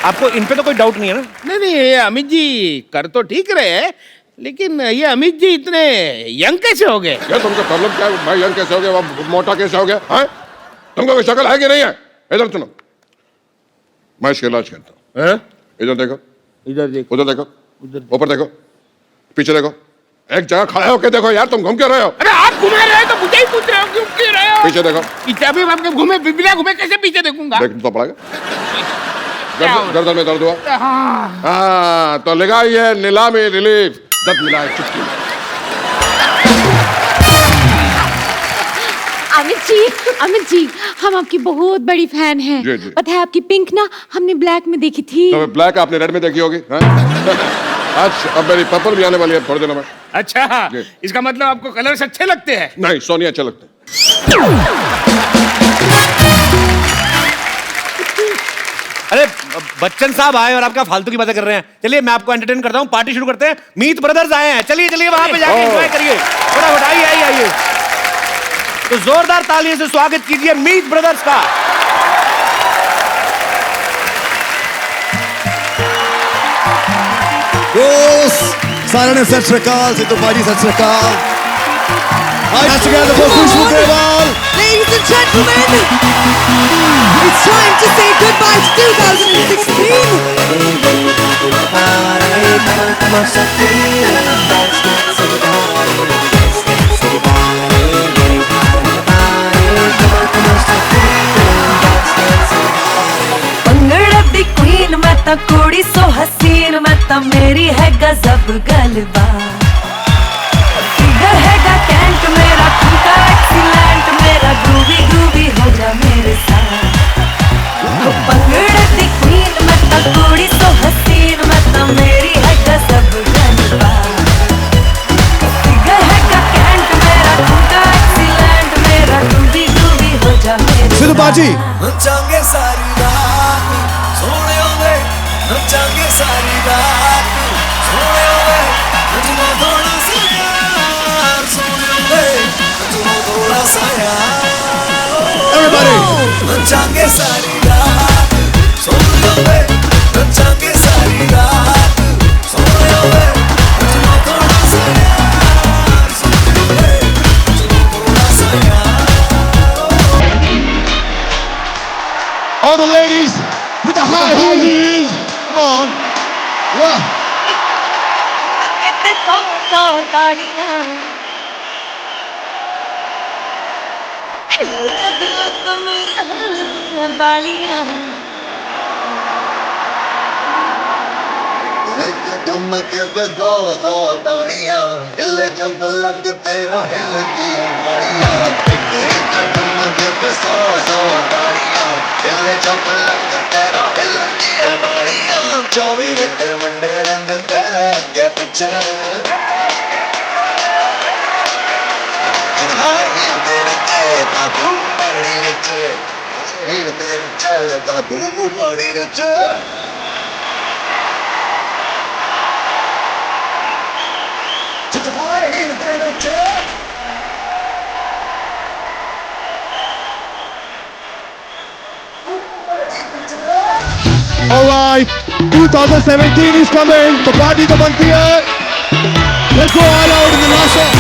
आपको इन पे तो कोई डाउट नहीं है ना? नहीं ये अमित जी कर तो ठीक रहे हैं, लेकिन ये अमित जी इतने यंग कैसे हो गए? क्या तुमको प्रॉब्लम क्या है? भाई यंग कैसे हो गया, वो मोटा कैसे हो गया है? तुमको कोई शक्ल है कि नहीं है? इधर सुनो, मैं इसका इलाज करता हूँ। इधर देखो, इधर देखो, उधर देखो, ऊपर देखो, पीछे देखो, एक जगह खड़े होके देखो यार, तुम घूम क्यों रहे हो? अरे आप घूमे रहे हो तो मुझे ही पूछ रहे हो क्यों क्यों रहे हो? पीछे देखो। पीछे अभी आपके घूमे बिना घूमे कैसे पीछे देखूंगा? देख तो पड़ेगा। क्या हो? गर्दन में दर्द हुआ? हाँ। हाँ तो लगा ये नीलामी रिलीफ, जब मिला है चुटकी। अमित जी हम आपकी बहुत बड़ी फैन हैं। जी, जी। पता है आपकी पिंक ना हमने ब्लैक में देखी थी। तो ब्लैक आपने रेड में देखी होगी। आज अब मेरी पर्पल भी आने वाली है थोड़े दिनों में। अच्छा, इसका मतलब आपको कलर्स अच्छे लगते हैं? नहीं, सोनिया अच्छे लगते हैं। अरे बच्चन साहब आए और आपका फालतू की बातें कर रहे हैं। चलिए मैं आपको एंटरटेन करता हूँ, पार्टी शुरू करते हैं। मीत ब्रदर्स आए हैं, चलिए चलिए वहां पे जाके एंजॉय करिए। फटाफट आइए आइए आइए। तो जोरदार तालियों से स्वागत कीजिए मीत ब्रदर्स का। सारे ने सत श्री अकाल, सिद्धू पाजी सत श्री अकाल। Hands together for Khushbu Grewal. Ladies and gentlemen, it's time to say goodbye to 2016. पंगड़े दी क्वीन मैं ता कुड़ी सो हसीन, मैं ता मेरी है गजब गलबा। फिगर हैगा कैंट मेरा, ठुमका एक्सीलेंट मेरा, ग्रूवी ग्रूवी हो जा मेरे साथ। पंगड़े दी क्वीन मैं ता कुड़ी सो हसीन, मैं ता मेरी है गजब गलबा। फिगर हैगा कैंट मेरा, ठुमका एक्सीलेंट मेरा, ग्रूवी ग्रूवी हो जा मेरे सिद्धू पाजी। नचांगे सारी रात सोने होवे, नचांगे सारी रात सोने होवे, नचना थोड़ा सा यार, सोने होवे, नचना थोड़ा सा यार। Everybody, नचांगे सारी रात सोने होवे, नचांगे सारी रात सोने होवे, नचना थोड़ा सा यार, सोने होवे, नचना थोड़ा सा यार। All the ladies with the high heels. Come on. Yeah. All right, 2017 is coming. The party to बनती है. Let's go all out in the last song.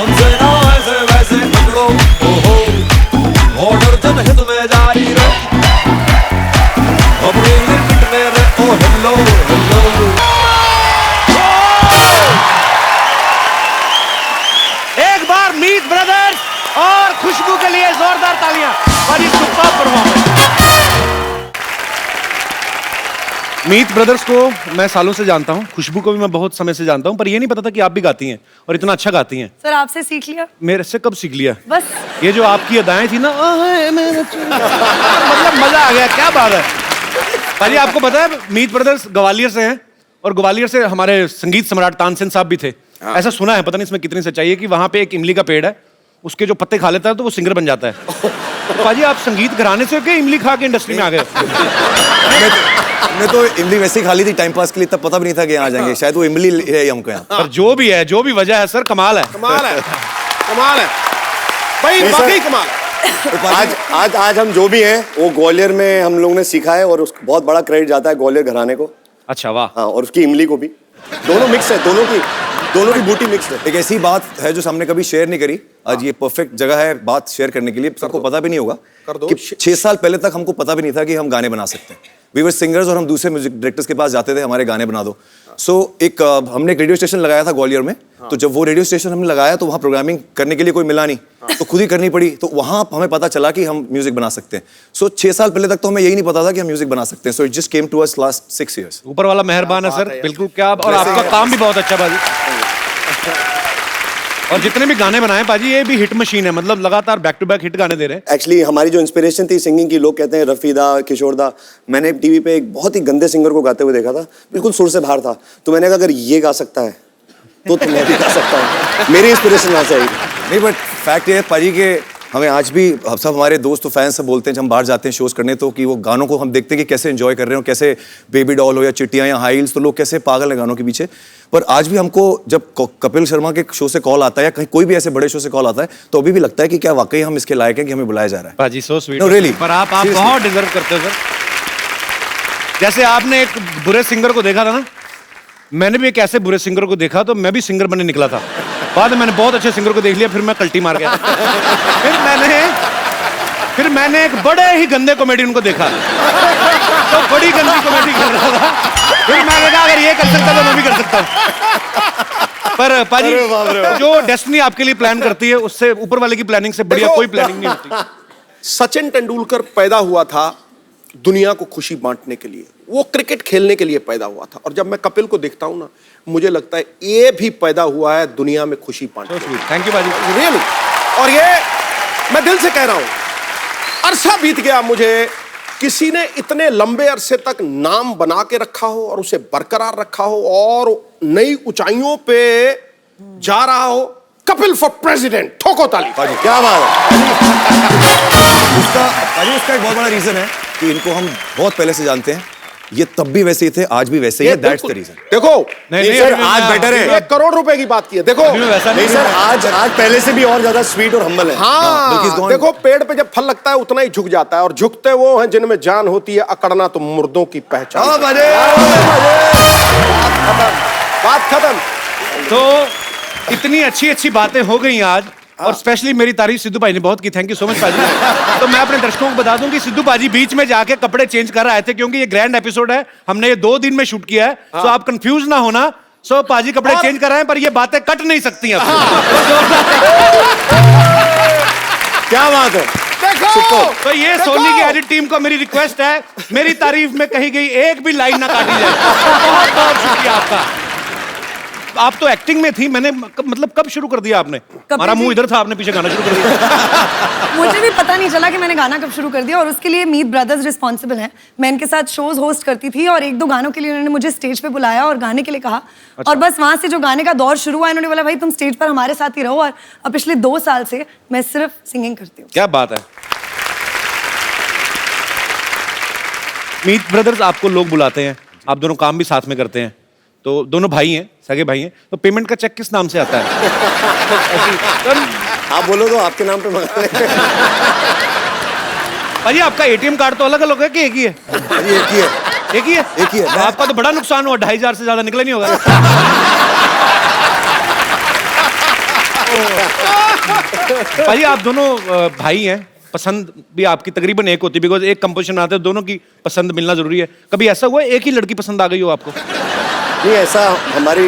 हमसे ना ऐसे वैसे पकड़ो, ओहो ऑर्डर जनहित में जारी रहे, अपनी लिमिट में रहो, हेलो हेलो। एक बार मीत ब्रदर्स और खुशबू के लिए जोरदार तालियां और ये सुपर परफॉर्मेंस। मीत ब्रदर्स को मैं सालों से जानता हूं, खुशबू को भी मैं बहुत समय से जानता हूं, पर ये नहीं पता था कि आप भी गाती हैं और इतना अच्छा गाती हैं। सर आपसे सीख लिया। मेरे से कब सीख लिया? बस ये जो आपकी अदाएं थी ना, मतलब मजा आ गया, क्या बात है। भाई आपको पता है मीत ब्रदर्स ग्वालियर से हैं और ग्वालियर से हमारे संगीत सम्राट तानसेन साहब भी थे। ऐसा सुना है, पता नहीं इसमें कितनी सच्चाई है, कि वहां पे एक इमली का पेड़ है, उसके जो पत्ते खा लेता है तो वो सिंगर बन जाता है। तो पाजी आप संगीत घराने से क्या इमली खा के इंडस्ट्री में आ गए? मैं तो इमली वैसे ही खा ली थी टाइम पास के लिए, तब पता भी नहीं था कि यहाँ आ जाएंगे। शायद वो इमली है हमको यहाँ। पर जो भी है, जो भी वजह है सर, कमाल है, कमाल है, कमाल है भाई, वाकई कमाल है। आज हम जो भी हैं वो ग्वालियर में हम लोगों ने सीखा है और उसको बहुत बड़ा क्रेडिट जाता है ग्वालियर घराने को। अच्छा वाह। हाँ, और उसकी इमली को भी, दोनों मिक्स है, दोनों की दोनों की बूटी मिक्स है। एक ऐसी बात है जो हमने कभी शेयर नहीं करी, आज ये परफेक्ट जगह है बात शेयर करने के लिए। सबको पता भी नहीं होगा कि 6 साल पहले तक हमको पता भी नहीं था कि हम गाने बना सकते हैं। वी वर सिंगर्स और हम दूसरे म्यूजिक डायरेक्टर्स के पास जाते थे, हमारे गाने बना दो। हमने एक रेडियो स्टेशन लगाया था ग्वालियर में। तो जब वो रेडियो स्टेशन हमने लगाया तो वहाँ प्रोग्रामिंग करने के लिए कोई मिला नहीं, तो खुद ही करनी पड़ी। तो वहाँ हमें पता चला कि हम म्यूजिक बना सकते हैं। 6 साल पहले तक तो हमें यही नहीं पता था कि हम म्यूजिक बना सकते हैं। So it just came to us last 6 years। ऊपर वाला मेहरबान है सर, बिल्कुल। क्या और आपका काम भी बहुत अच्छा बाजी। और जितने भी गाने बनाए पाजी, ये भी हिट मशीन है, मतलब लगातार बैक टू बैक हिट गाने दे रहे हैं। एक्चुअली हमारी जो इंस्पिरेशन थी सिंगिंग की, लोग कहते हैं रफी दा, किशोर दा। मैंने टीवी पे एक बहुत ही गंदे सिंगर को गाते हुए देखा था, बिल्कुल सुर से बाहर था। तो मैंने कहा अगर ये गा सकता है तो मैं भी गा सकता हूँ। मेरी इंस्पिरेशन वहाँ से आई। नहीं, बट फैक्ट ये है पाजी के हमें आज भी सब हमारे दोस्त फैंस सब बोलते हैं जब हम बाहर जाते हैं शोज करने, तो कि वो गानों को हम देखते हैं कि कैसे एंजॉय कर रहे हो, कैसे बेबी डॉल हो या चिट्टियाँ या हाई हील्स, तो लोग कैसे पागल हैं गानों के पीछे। पर आज भी हमको जब कपिल शर्मा के शो से कॉल आता है या कहीं कोई भी ऐसे बड़े शो से कॉल आता है, तो अभी भी लगता है कि क्या वाकई हम इसके लायक हैं कि हमें बुलाया जा रहा है। पाजी सो स्वीट। No really. पर आप बहुत डिजर्व करते हो सर। जैसे आपने एक बुरे सिंगर को देखा था ना, मैंने भी एक ऐसे बुरे सिंगर को देखा, तो मैं भी सिंगर बनने निकला था। बाद में मैंने बहुत अच्छे सिंगर को देख लिया, फिर मैं कल्टी मार गया। फिर मैंने एक बड़े ही गंदे कॉमेडियन को देखा, तो बड़ी गंदी कॉमेडी कर रहा था। फिर मैंने कहा अगर ये कर सकता तो मैं भी कर सकता हूँ। पर पाजी जो डेस्टिनी आपके लिए प्लान करती है, उससे ऊपर वाले की प्लानिंग से बढ़िया कोई प्लानिंग नहीं होती। सचिन तेंदुलकर पैदा हुआ था दुनिया को खुशी बांटने के लिए, वो क्रिकेट खेलने के लिए पैदा हुआ था। और जब मैं कपिल को देखता हूं ना, मुझे लगता है ये भी पैदा हुआ है दुनिया में खुशी बांटने के लिए। थैंक यू बाजी, रियली। और ये मैं दिल से कह रहा हूं, अरसा बीत गया मुझे किसी ने इतने लंबे अरसे तक नाम बना के रखा हो और उसे बरकरार रखा हो और नई ऊंचाइयों पे जा रहा हो। कपिल फॉर प्रेसिडेंट, ठोको ताली। क्या बात है। उसका एक बहुत बड़ा रीजन है कि इनको हम बहुत पहले से जानते हैं। ये तब भी वैसे ही थे, आज भी वैसे ही है। That's the reason. देखो नहीं सर, आज बेटर है। 1 करोड़ रुपए की बात की है। देखो नहीं सर, आज पहले से भी और ज्यादा स्वीट और हम्बल है। हाँ, देखो पेड़ पे जब फल लगता है उतना ही झुक जाता है, और झुकते वो हैं जिनमें जान होती है, अकड़ना तो मुर्दों की पहचान। बात खत्म। तो इतनी अच्छी अच्छी बातें हो गई आज, और स्पेशली मेरी तारीफ सिद्धू भाई ने बहुत की। थैंक यू सो मच पाजी। तो मैं अपने दर्शकों को बता दूं कि सिद्धू पाजी बीच में जाके कपड़े चेंज कर आए थे, क्योंकि ये ग्रैंड एपिसोड है, हमने ये 2 दिन में शूट किया है। सो आप कंफ्यूज ना होना। सो पाजी कपड़े चेंज कर रहे हैं, पर ये बातें कट नहीं सकती हैं। क्या बात है। देखो तो ये सोनी की एडिट टीम को मेरी रिक्वेस्ट है, मेरी तारीफ में कही गई एक भी लाइन ना काटी जाए। बहुत बहुत शुक्रिया आपका। आप तो एक्टिंग में थी, मैंने मतलब कब शुरू कर दिया आपने? हमारा मुंह इधर था, आपने पीछे गाना शुरू कर दिया। मुझे भी पता नहीं चला कि मैंने गाना कब शुरू कर दिया, और उसके लिए मीत ब्रदर्स रिस्पॉन्सिबल हैं। मैं इनके साथ शोज होस्ट करती थी, और 1-2 गानों के लिए उन्होंने मुझे स्टेज पे बुलाया और गाने के लिए कहा। और बस वहां से जो गाने का दौर शुरू हुआ, इन्होंने बोला भाई तुम स्टेज पर हमारे साथ ही रहो। और अब पिछले 2 साल से मैं सिर्फ सिंगिंग करती हूँ। क्या बात है। मीत ब्रदर्स आपको लोग बुलाते हैं, आप दोनों काम भी साथ में करते हैं, तो दोनों भाई हैं, सगे भाई हैं, तो पेमेंट का चेक किस नाम से आता है? आप बोलो तो आपके नाम पे मंगा लें। भाई आपका एटीएम कार्ड तो अलग अलग है कि एक ही है? एक ही है। एक ही है? एक ही है। तो आपका तो बड़ा नुकसान हुआ, 2500 से ज्यादा निकला नहीं होगा। भाई आप दोनों भाई हैं, पसंद भी आपकी तकरीबन एक होती है, बिकॉज एक कंपोजिशन आते हैं, दोनों की पसंद मिलना जरूरी है। कभी ऐसा हुआ एक ही लड़की पसंद आ गई हो आपको? नहीं, ऐसा हमारी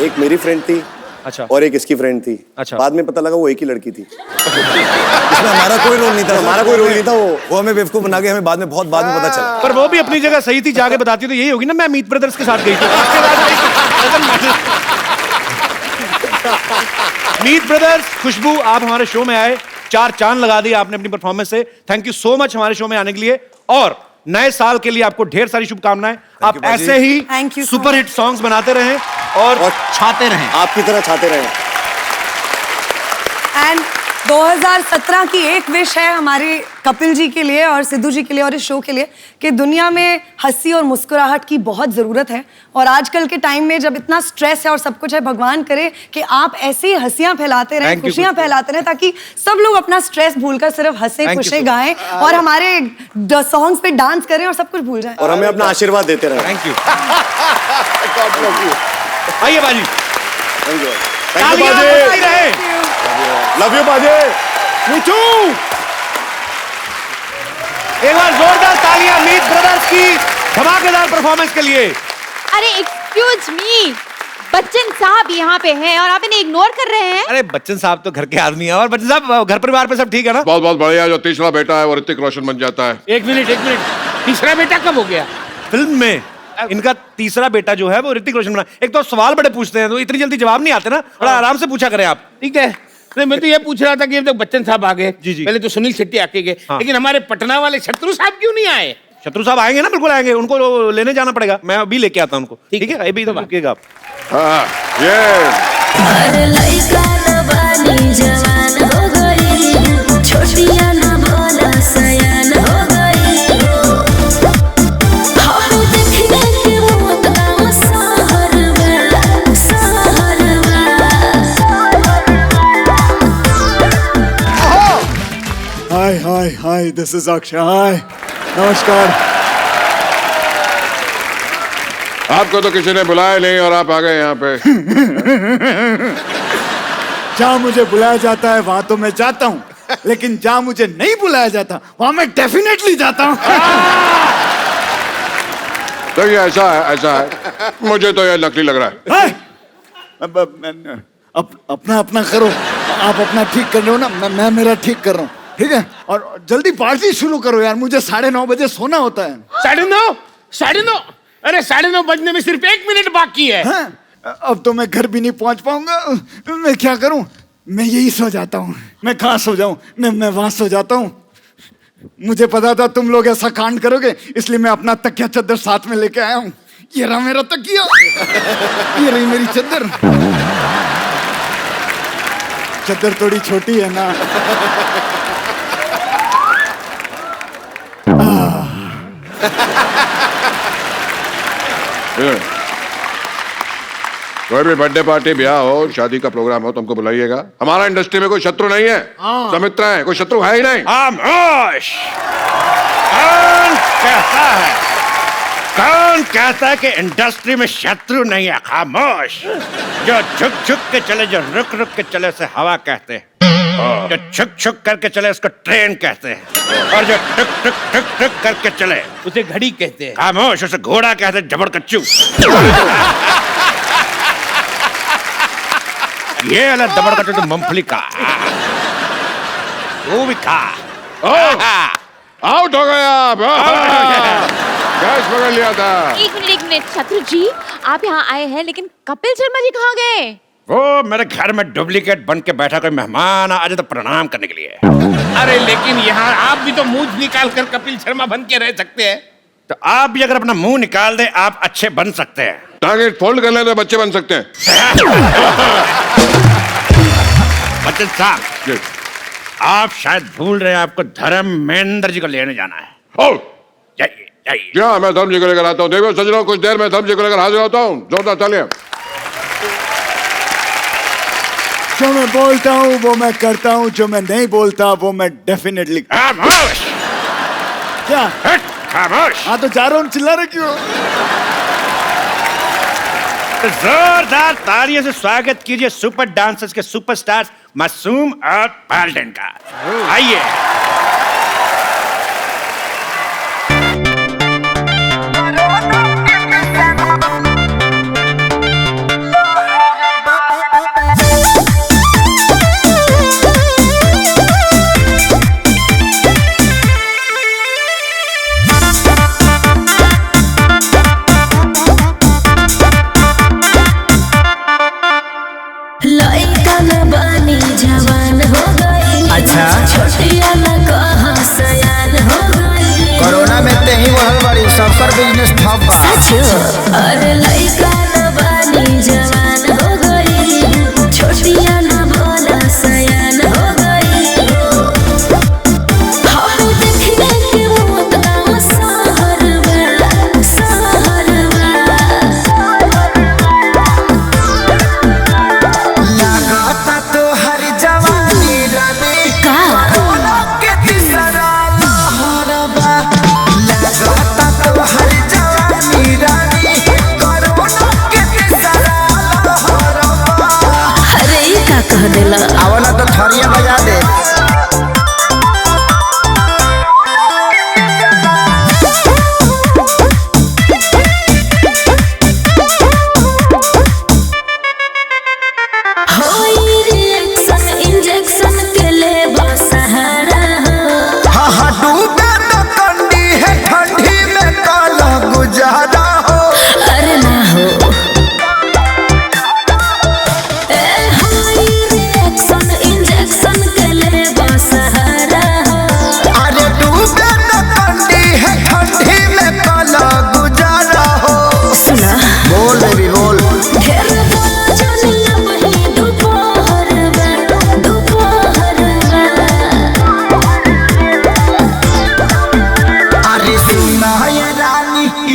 एक मेरी फ्रेंड थी, अच्छा, और एक इसकी फ्रेंड थी। अच्छा, बाद में पता लगा वो एक ही लड़की थी। इसमें हमारा कोई रोल नहीं था। हमारा कोई रोल नहीं था। वो हमें बेवकूफ बना के हमें बाद में पता चला। पर वो भी अपनी जगह सही थी, जाके बताती तो यही होगी ना, मैं मीत ब्रदर्स के साथ गई थी। मीत ब्रदर्स, खुशबू, आप हमारे शो में आए, 4 चांद लगा दिए आपने अपनी परफॉर्मेंस से। थैंक यू सो मच हमारे शो में आने के लिए, और नए साल के लिए आपको ढेर सारी शुभकामनाएं। आप ऐसे ही सुपर हिट सॉन्ग्स बनाते रहें और छाते रहें, आपकी तरह छाते रहें। एंड 2017 की एक विश है हमारे कपिल जी के लिए और सिद्धू जी के लिए और इस शो के लिए, कि दुनिया में हंसी और मुस्कुराहट की बहुत ज़रूरत है। और आजकल के टाइम में जब इतना स्ट्रेस है और सब कुछ है, भगवान करे कि आप ऐसे ही हंसियां फैलाते रहें, खुशियां फैलाते रहें, ताकि सब लोग अपना स्ट्रेस भूलकर सिर्फ हंसे खुशे गाएं और हमारे सॉन्ग्स पे डांस करें और सब कुछ भूल जाएं। और हमें अपना आशीर्वाद देते रहें। Thank you. आइए बाजी। थैंक यू तालियां बजती रहे। लव यू बाजे। पूछू एक बार जोरदार तालियां मीत ब्रदर्स की धमाकेदार परफॉर्मेंस के लिए। अरे एक्सक्यूज मी, बच्चन साहब यहाँ पे हैं और आप इन्हें इग्नोर कर रहे हैं। अरे बच्चन साहब तो घर के आदमी हैं। और बच्चन साहब घर परिवार पे सब ठीक है ना? बहुत बहुत बढ़िया। जो तीसरा बेटा है वो ऋतिक रोशन बन जाता है। एक मिनट तीसरा बेटा कब हो गया? फिल्म में इनका तीसरा बेटा जो है वो ऋतिक रोशन बना। एक तो सवाल बड़े पूछते हैं तो इतनी जल्दी जवाब नहीं आते ना, बड़ा आराम से पूछा करें आप। ठीक है। नहीं, मैं तो ये पूछ रहा था कि अब तक बच्चन साहब आ गए। जी। पहले तो सुनील शेट्टी आके गए, लेकिन हमारे पटना वाले शत्रु साहब क्यों नहीं आए? शत्रु साहब आएंगे ना, बिल्कुल आएंगे। उनको लेने जाना पड़ेगा, मैं अभी लेके आता हूं उनको। ठीक है, अभी तो रुकिएगा आप। हाँ, ये अरे लइका न बानी जवान हो गई, छोटिया न भोला सयान हो गई। हाँ देखने के मौत का सहरवा। Hi this is Akshay. Hi नमस्कार। आपको तो किसी ने बुलाया नहीं और आप आ गए यहाँ पे। जहाँ मुझे बुलाया जाता है वहां तो मैं जाता हूँ, लेकिन जहाँ मुझे नहीं बुलाया जाता वहां मैं डेफिनेटली जाता हूँ। देखिए ऐसा है मुझे तो यह नकली लग रहा है। अपना अपना करो। आप अपना ठीक कर रहे हो ना, मैं मेरा ठीक कर रहा हूँ। ठीक है, और जल्दी पार्टी शुरू करो यार, मुझे 9:30 बजे सोना होता है। 9:30? अरे 9:30 बजने में सिर्फ 1 मिनट बाकी है। हाँ? अब तो मैं घर भी नहीं पहुंच पाऊंगा। मैं क्या करूं? मैं यही सो जाता हूं। मैं कहाँ सो जाऊं? मैं वहां सो जाता हूं। मुझे पता था तुम लोग ऐसा कांड करोगे, इसलिए मैं अपना तकिया चद्दर साथ में लेके आया हूं। ये रहा मेरा तकिया, ये रही मेरी चद्दर। चद्दर थोड़ी छोटी है ना। कोई भी बर्थडे पार्टी, ब्याह हो, शादी का प्रोग्राम हो, तुमको बुलाइएगा। हमारा इंडस्ट्री में कोई शत्रु नहीं है, सब मित्र हैं, कोई शत्रु है ही नहीं। खामोश। कौन कहता है कि इंडस्ट्री में शत्रु नहीं है? खामोश। जो झुक झुक के चले, जो रुक रुक के चले उसे हवा कहते हैं। जो छुक छुक करके चले उसको ट्रेन कहते हैं, और जो टुक टुक टुक टुक करके चले उसे घड़ी कहते हैं। खामोश, उसे घोड़ा कहते हैं, जबड़ कच्चू। ये वाला दबड़ कच्चू तो मूंगफली का, वो भी खा। आउट हो गया। गैस पकड़ लिया था। एक मिनट शत्रु जी, आप यहाँ आए हैं, लेकिन कपिल शर्मा जी कहाँ गए? वो मेरे घर में डुप्लीकेट बन के बैठा, कोई मेहमान आ जाए तो प्रणाम करने के लिए। अरे लेकिन यहाँ आप भी तो मुंह निकाल कर कपिल शर्मा बन के रह सकते हैं। तो आप भी अगर अपना मुंह निकाल दे, आप अच्छे बन सकते हैं। टांगे फोल्ड कर ले तो बच्चे बन सकते हैं। बच्चन साहब, आप शायद भूल रहे हैं, आपको धर्मेंद्र जी को लेने जाना है। जाइए जाइए। जी हाँ, मैं धर्म जी को लेकर आता हूँ। देखो सजनों, कुछ देर में धर्म जी को लेकर हाजिर होता हूँ। जोरदार तालियां। जो मैं बोलता हूँ वो मैं करता हूँ, जो मैं नहीं बोलता वो मैं डेफिनेटली। खामोश। क्या? खामोश। हाँ तो जा रहा हूँ, चिल्ला रहे क्यों? तो जोरदार तालियों से स्वागत कीजिए सुपर डांसर्स के सुपरस्टार्स मासूम और पाल्टन का। आइए। लइका न बानी जवान हो गई। अच्छा। छोटिया न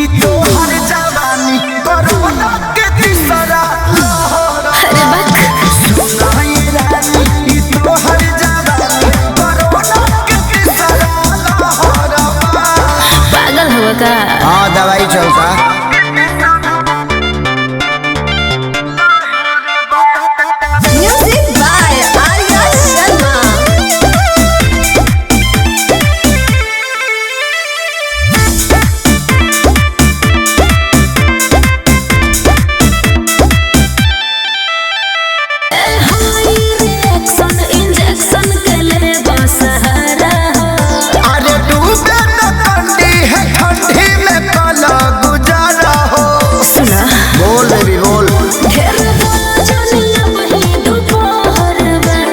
ई तो हर जवानी कोरोना के तीसरा लहर सुना ये रानी ई तो हर जवानी कोरोना के तीसरा लहर पागल हुआ का? हाँ दवाई चलता music by Arya Sharma. Reaction injection के ले बसहारा अरे डूबे न ठंडी है ठंडी में काला गुजारा हो सुना बोल बेबी बोल ढेर जनिया वही दोपहर में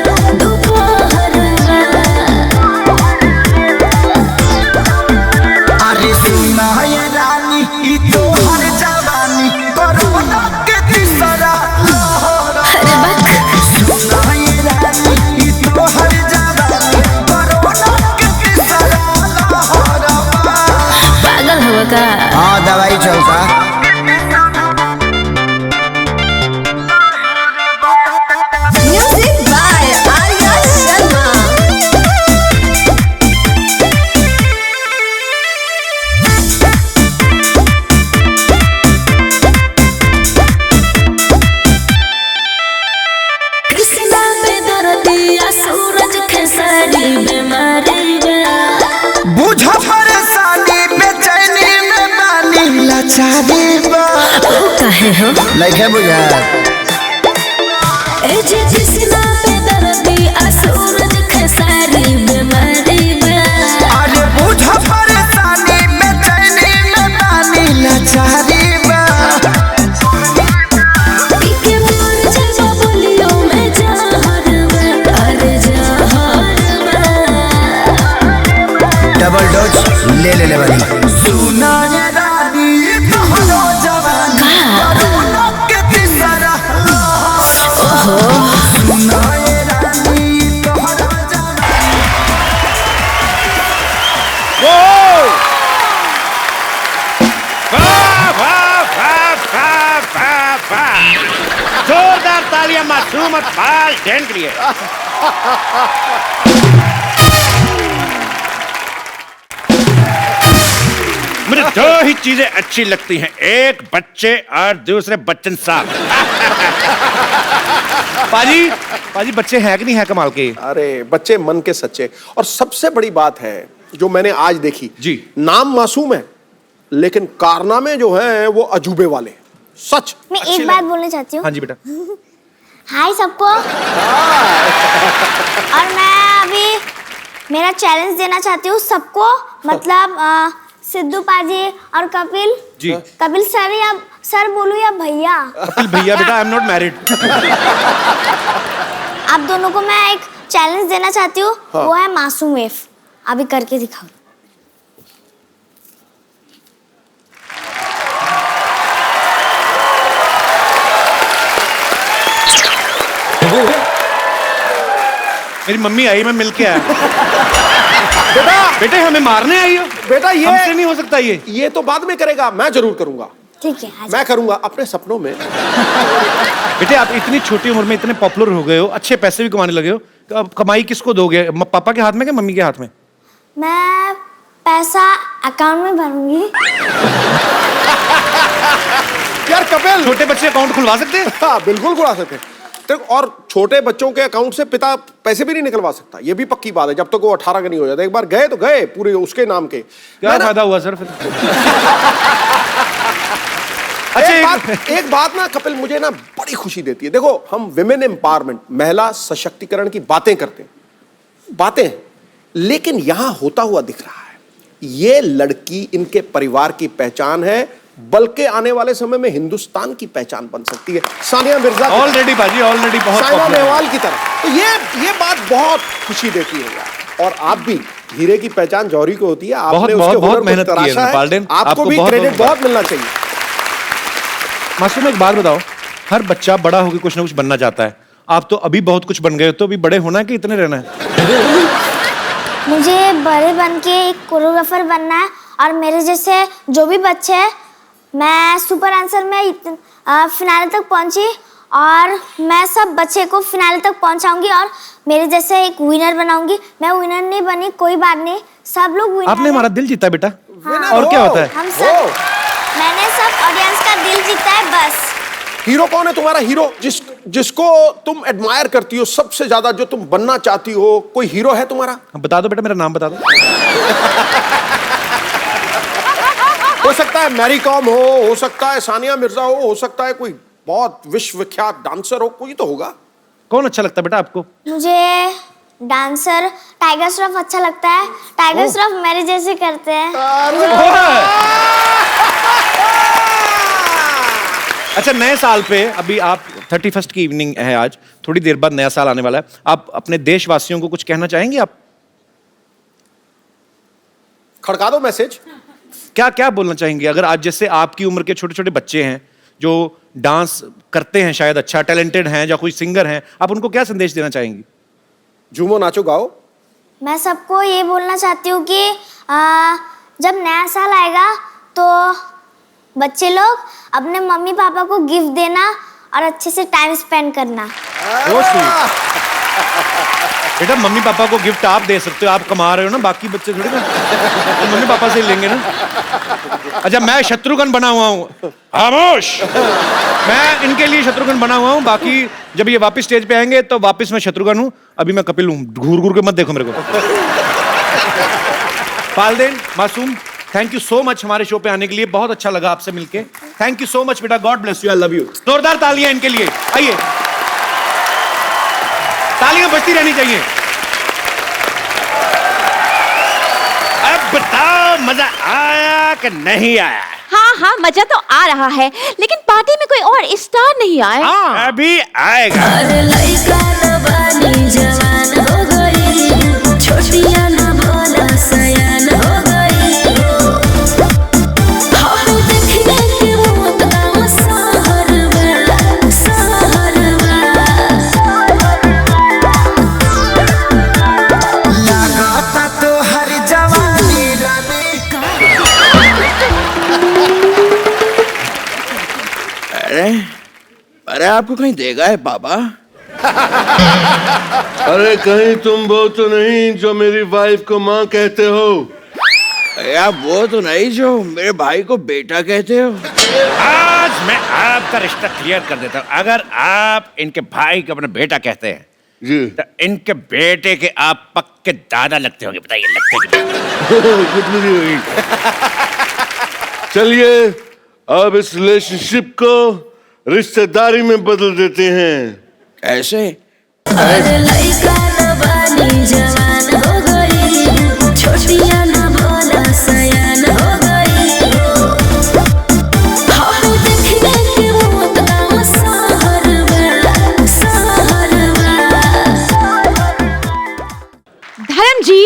अरे सुना ये रानी ई तो हर जवानी कोरोना के तीसरा लहर सुना ये रानी ई तो हर जवानी कोरोना के तीसरा लहर पागल हुआ का? हाँ दवाई चलता म्यूजिक बाय आर्या शर्मा। कृष्णा पे दर्दिया सूरज खेसारी बीमारी बुझा परेशानी बेचैनी में बानी लाचारी बा कहे हो लइके बुझा ए जे कृष्णा पे दर्दिया सूरज खेसारी बीमारी अरे बुझा परेशानी बेचैनी में बानी लाचारी बा पीके मोर जब बोलियो मैं जहर में अरे जहर में डबल डोज ले वाली सुना ये रानी तोहरो जवानी कोरोना के तीसरा लहर सुना ये रानी तोहरो जवानी जोरदार तालियां मासूम अकबाल जैन के लिए। मुझे दो ही चीजें अच्छी लगती हैं, एक बच्चे और दूसरे बच्चन साहब। पाजी बच्चे हैं कि नहीं है कमाल के? अरे बच्चे मन के सच्चे। और सबसे बड़ी बात है जो मैंने आज देखी जी, नाम मासूम है लेकिन कारनामे जो हैं वो अजूबे वाले। सच मैं एक बात बोलना चाहती हूँ। हाँ जी बेटा। हाय सबको। और मैं अभी मेरा चैलेंज देना चाहती हूँ सबको, मतलब सिद्धू पाजी और कपिल जी। कपिल सर या सर बोलूं या भैया? कपिल भैया बेटा, आई एम नॉट मैरिड। आप दोनों को मैं एक चैलेंज देना चाहती हूँ। हाँ। वो है मासूम वेफ। अभी करके दिखाओ। मेरी मम्मी आई, मैं मिल के आया। बेटे हमें मारने आई हो? बेटा ये हमसे नहीं हो सकता ये तो बाद में करेगा, मैं जरूर करूंगा। ठीक है मैं करूंगा अपने सपनों में। बेटे आप इतनी छोटी उम्र में इतने पॉपुलर हो गए हो, अच्छे पैसे भी कमाने लगे हो, तो अब कमाई किसको दोगे? पापा के हाथ में कि मम्मी के हाथ में? मैं पैसा अकाउंट में भरूंगी। यार कपिल, छोटे बच्चे अकाउंट खुलवा सकते हैं? हाँ बिल्कुल खुलवा सकते हैं। और छोटे बच्चों के अकाउंट से पिता पैसे भी नहीं निकलवा सकता, ये भी पक्की बात है, जब तक वो 18 का नहीं हो जाता। एक बार गए तो गए पूरे उसके नाम के। क्या फायदा हुआ सर फिर? अच्छा एक बात ना कपिल मुझे ना बड़ी खुशी देती है। देखो हम विमेन एम्पावरमेंट, महिला सशक्तिकरण की बातें करते हैं, बातें, लेकिन यहां होता हुआ दिख रहा है। ये लड़की इनके परिवार की पहचान है, बल्कि आने वाले समय में हिंदुस्तान की पहचान बन सकती है। सानिया मिर्जा ऑलरेडी बाजी, ऑलरेडी बहुत साइना नेहवाल की तरह। तो ये बात बहुत खुशी देती है यार। और आप भी, हीरे की पहचान जौहरी को होती है, आपने उसके हुनर को मेहनत की तराशा है है। पाल्डेन, आपको भी क्रेडिट बहुत मिलना चाहिए। मासूम एक बात बताओ, हर बच्चा बड़ा होकर कुछ ना कुछ बनना चाहता है। आप तो अभी बहुत कुछ बन गए हो, तो अभी बड़े होना है कि इतने रहना है? मुझे बड़े बन के एक कोरियोग्राफर बनना है, और मेरे जैसे जो भी बच्चे हैं मैं सुपर आंसर में फिनाले तक पहुंची और मैं सब बच्चे को फिनाले तक पहुंचाऊंगी और मेरे जैसे एक विनर बनाऊंगी। मैं विनर नहीं बनी, कोई बात नहीं, सब लोग विनर। आपने हमारा दिल जीता बेटा। हाँ। और क्या होता है? हम सब, मैंने सब ऑडियंस का दिल जीता है बस। हीरो कौन है तुम्हारा हीरो? जिसको तुम एडमायर करती हो सबसे ज्यादा, जो तुम बनना चाहती हो, कोई हीरो है तुम्हारा? बता दो बेटा, मेरा नाम बता दो। हो सकता है मैरी कॉम हो सकता है सानिया मिर्जा हो सकता है कोई बहुत विश्वविख्यात डांसर हो, कोई तो होगा। कौन अच्छा लगता है बेटा आपको? मुझे डांसर टाइगर श्रॉफ अच्छा लगता है। टाइगर श्रॉफ मेरे जैसे करते हैं। अच्छा, नए साल पे अभी आप 31st की इवनिंग है आज, थोड़ी देर बाद नया साल आने वाला है, आप अपने देशवासियों को कुछ कहना चाहेंगे? आप खड़का दो मैसेज। क्या क्या बोलना चाहेंगे? अगर आज जैसे आपकी उम्र के छोटे छोटे बच्चे हैं जो डांस करते हैं, शायद अच्छा टैलेंटेड हैं, या कोई सिंगर हैं, आप उनको क्या संदेश देना चाहेंगी? झूमो नाचो गाओ। मैं सबको ये बोलना चाहती हूँ कि जब नया साल आएगा तो बच्चे लोग अपने मम्मी पापा को गिफ्ट देना और अच्छे से टाइम स्पेंड करना। बेटा मम्मी पापा को गिफ्ट आप दे सकते हो, आप कमा रहे हो ना, बाकी बच्चे थोड़ी ना तो मम्मी पापा से ही लेंगे ना। अच्छा, मैं शत्रुघ्न बना हुआ हूँ, खामोश। मैं इनके लिए शत्रुघ्न बना हुआ हूँ, बाकी जब ये वापस स्टेज पे आएंगे तो वापस मैं शत्रुघ्न हूँ, अभी मैं कपिल हूँ। घूर घूर के मत देखो मेरे को। पालदेन, मासूम, थैंक यू सो मच हमारे शो पे आने के लिए, बहुत अच्छा लगा आपसे मिलके। थैंक यू सो मच बेटा, God bless you, I love you. जोरदार तालियां इनके लिए, आइए, तालियां बजती रहनी चाहिए। अब बताओ मजा आया कि नहीं आया? हाँ हाँ, मजा तो आ रहा है, लेकिन पार्टी में कोई और स्टार नहीं आया। अभी आएगा। अरे आपको कहीं देगा है बाबा? अरे कहीं तुम वो तो नहीं जो मेरी वाइफ को माँ कहते हो? यार वो तो नहीं जो मेरे भाई को बेटा कहते हो। आज मैं आपका रिश्ता क्लियर कर देता हूँ। अगर आप इनके भाई को अपना बेटा कहते हैं जी, तो इनके बेटे के आप पक्के दादा लगते होंगे। बताइए, लगते होगी। चलिए अब इस रिलेशनशिप को रिश्तेदारी में बदल देते हैं। कैसे? धर्म जी,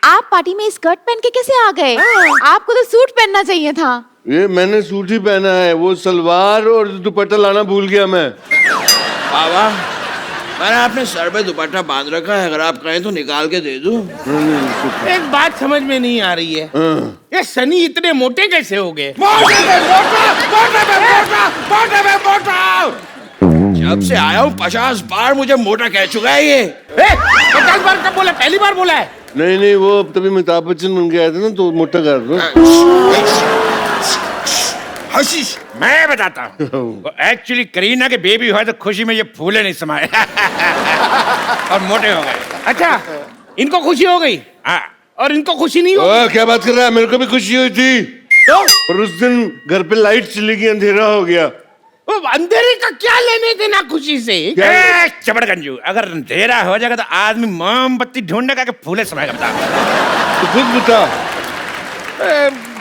आप पार्टी में स्कर्ट पहन के कैसे आ गए? आपको तो सूट पहनना चाहिए था। ये मैंने सूट ही पहना है, वो सलवार और दुपट्टा लाना भूल गया मैं। बाबा, मैंने अपने सर पे दुपट्टा बांध रखा है, अगर आप कहें तो निकाल के दे दूं। एक बात समझ में नहीं आ रही है, ये सनी इतने मोटे कैसे हो गए? जब से आया हूँ 50 बार मुझे मोटा कह चुका है ये। 50 बार कब बोला? पहली बार बोला है। नहीं वो तभी अमिताभ बच्चन बन गया था ना, तो मोटा कर दो। हशीश, मैं बताता हूँ, एक्चुअली करीना के बेबी हुआ तो खुशी में ये फूले नहीं समाये और मोटे हो गए। अच्छा, इनको खुशी हो गई? हाँ। और इनको खुशी नहीं हुई? क्या बात कर रहा है? मेरे को भी खुशी हुई थी तो? पर उस दिन घर पे लाइट चली गई, अंधेरा हो गया। अंधेरे का क्या लेने देना खुशी से? चबड़गंजू, अगर अंधेरा हो जाएगा तो आदमी मोमबत्ती ढूंढने का फूले समाएगा। बता तो खुद बता।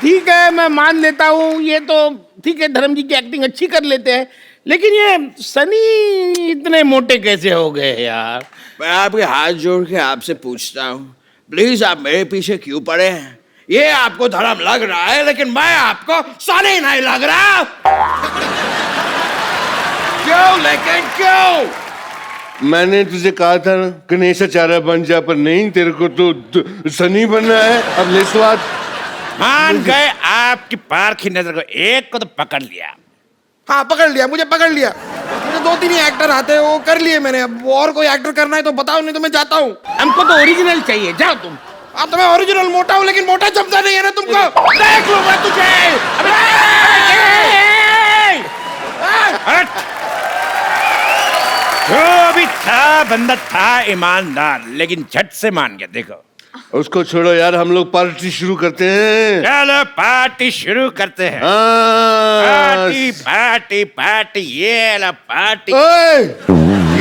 ठीक है, मैं मान लेता हूँ, ये तो ठीक है, धर्म जी की एक्टिंग अच्छी कर लेते हैं, लेकिन ये सनी इतने मोटे कैसे हो गए यार? मैं आपके हाथ जोड़ के आपसे पूछता हूँ, प्लीज आप मेरे पीछे क्यों पड़े हैं? ये आपको धर्म लग रहा है, लेकिन मैं आपको सनी नहीं लग रहा। क्यों? लेकिन क्यों? मैंने तुझे कहा था ना गणेशाचार्य बन जा, पर नहीं, तेरे को तो सनी बनना है। अब ले स्वाद। मान गए आपकी पार की नजर को, एक को तो पकड़ लिया। हाँ पकड़ लिया, मुझे पकड़ लिया। मुझे 2-3 ही एक्टर आते हैं, वो कर लिए मैंने। अब और कोई एक्टर करना है तो बताओ, नहीं तो मैं जाता हूँ। हमको तो ओरिजिनल चाहिए, जाओ तुम। अब तो मैं ओरिजिनल मोटा हूँ, लेकिन मोटा जमता नहीं है ना तुमको। देख लो मैं तुझे। जो भी था बंदा था ईमानदार, लेकिन झट से मान गया। देखो उसको छोड़ो यार, हम लोग पार्टी शुरू करते हैं। चलो पार्टी शुरू करते हैं। हाँ। पार्टी पार्टी पार्टी, ये ला पार्टी। ओए,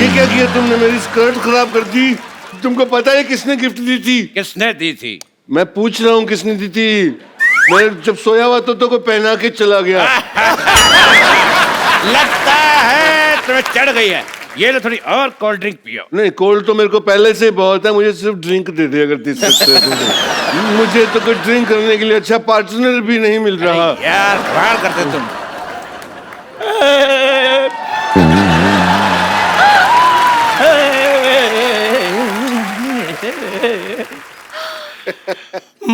ये क्या किया तुमने? मेरी स्कर्ट खराब कर दी। तुमको पता है किसने गिफ्ट दी थी? किसने दी थी? मैं पूछ रहा हूँ किसने दी थी। मैं जब सोया हुआ तो कोई पहना के चला गया। लगता है तुम्हें चढ़ गई है। ये लो थोड़ी और कोल्ड ड्रिंक पियो। नहीं, कोल्ड तो मेरे को पहले से बहुत है, मुझे सिर्फ ड्रिंक दे दे अगर दे सकते हो तो। मुझे तो कुछ ड्रिंक करने के लिए अच्छा पार्टनर भी नहीं मिल रहा। यार कमाल करते तुम।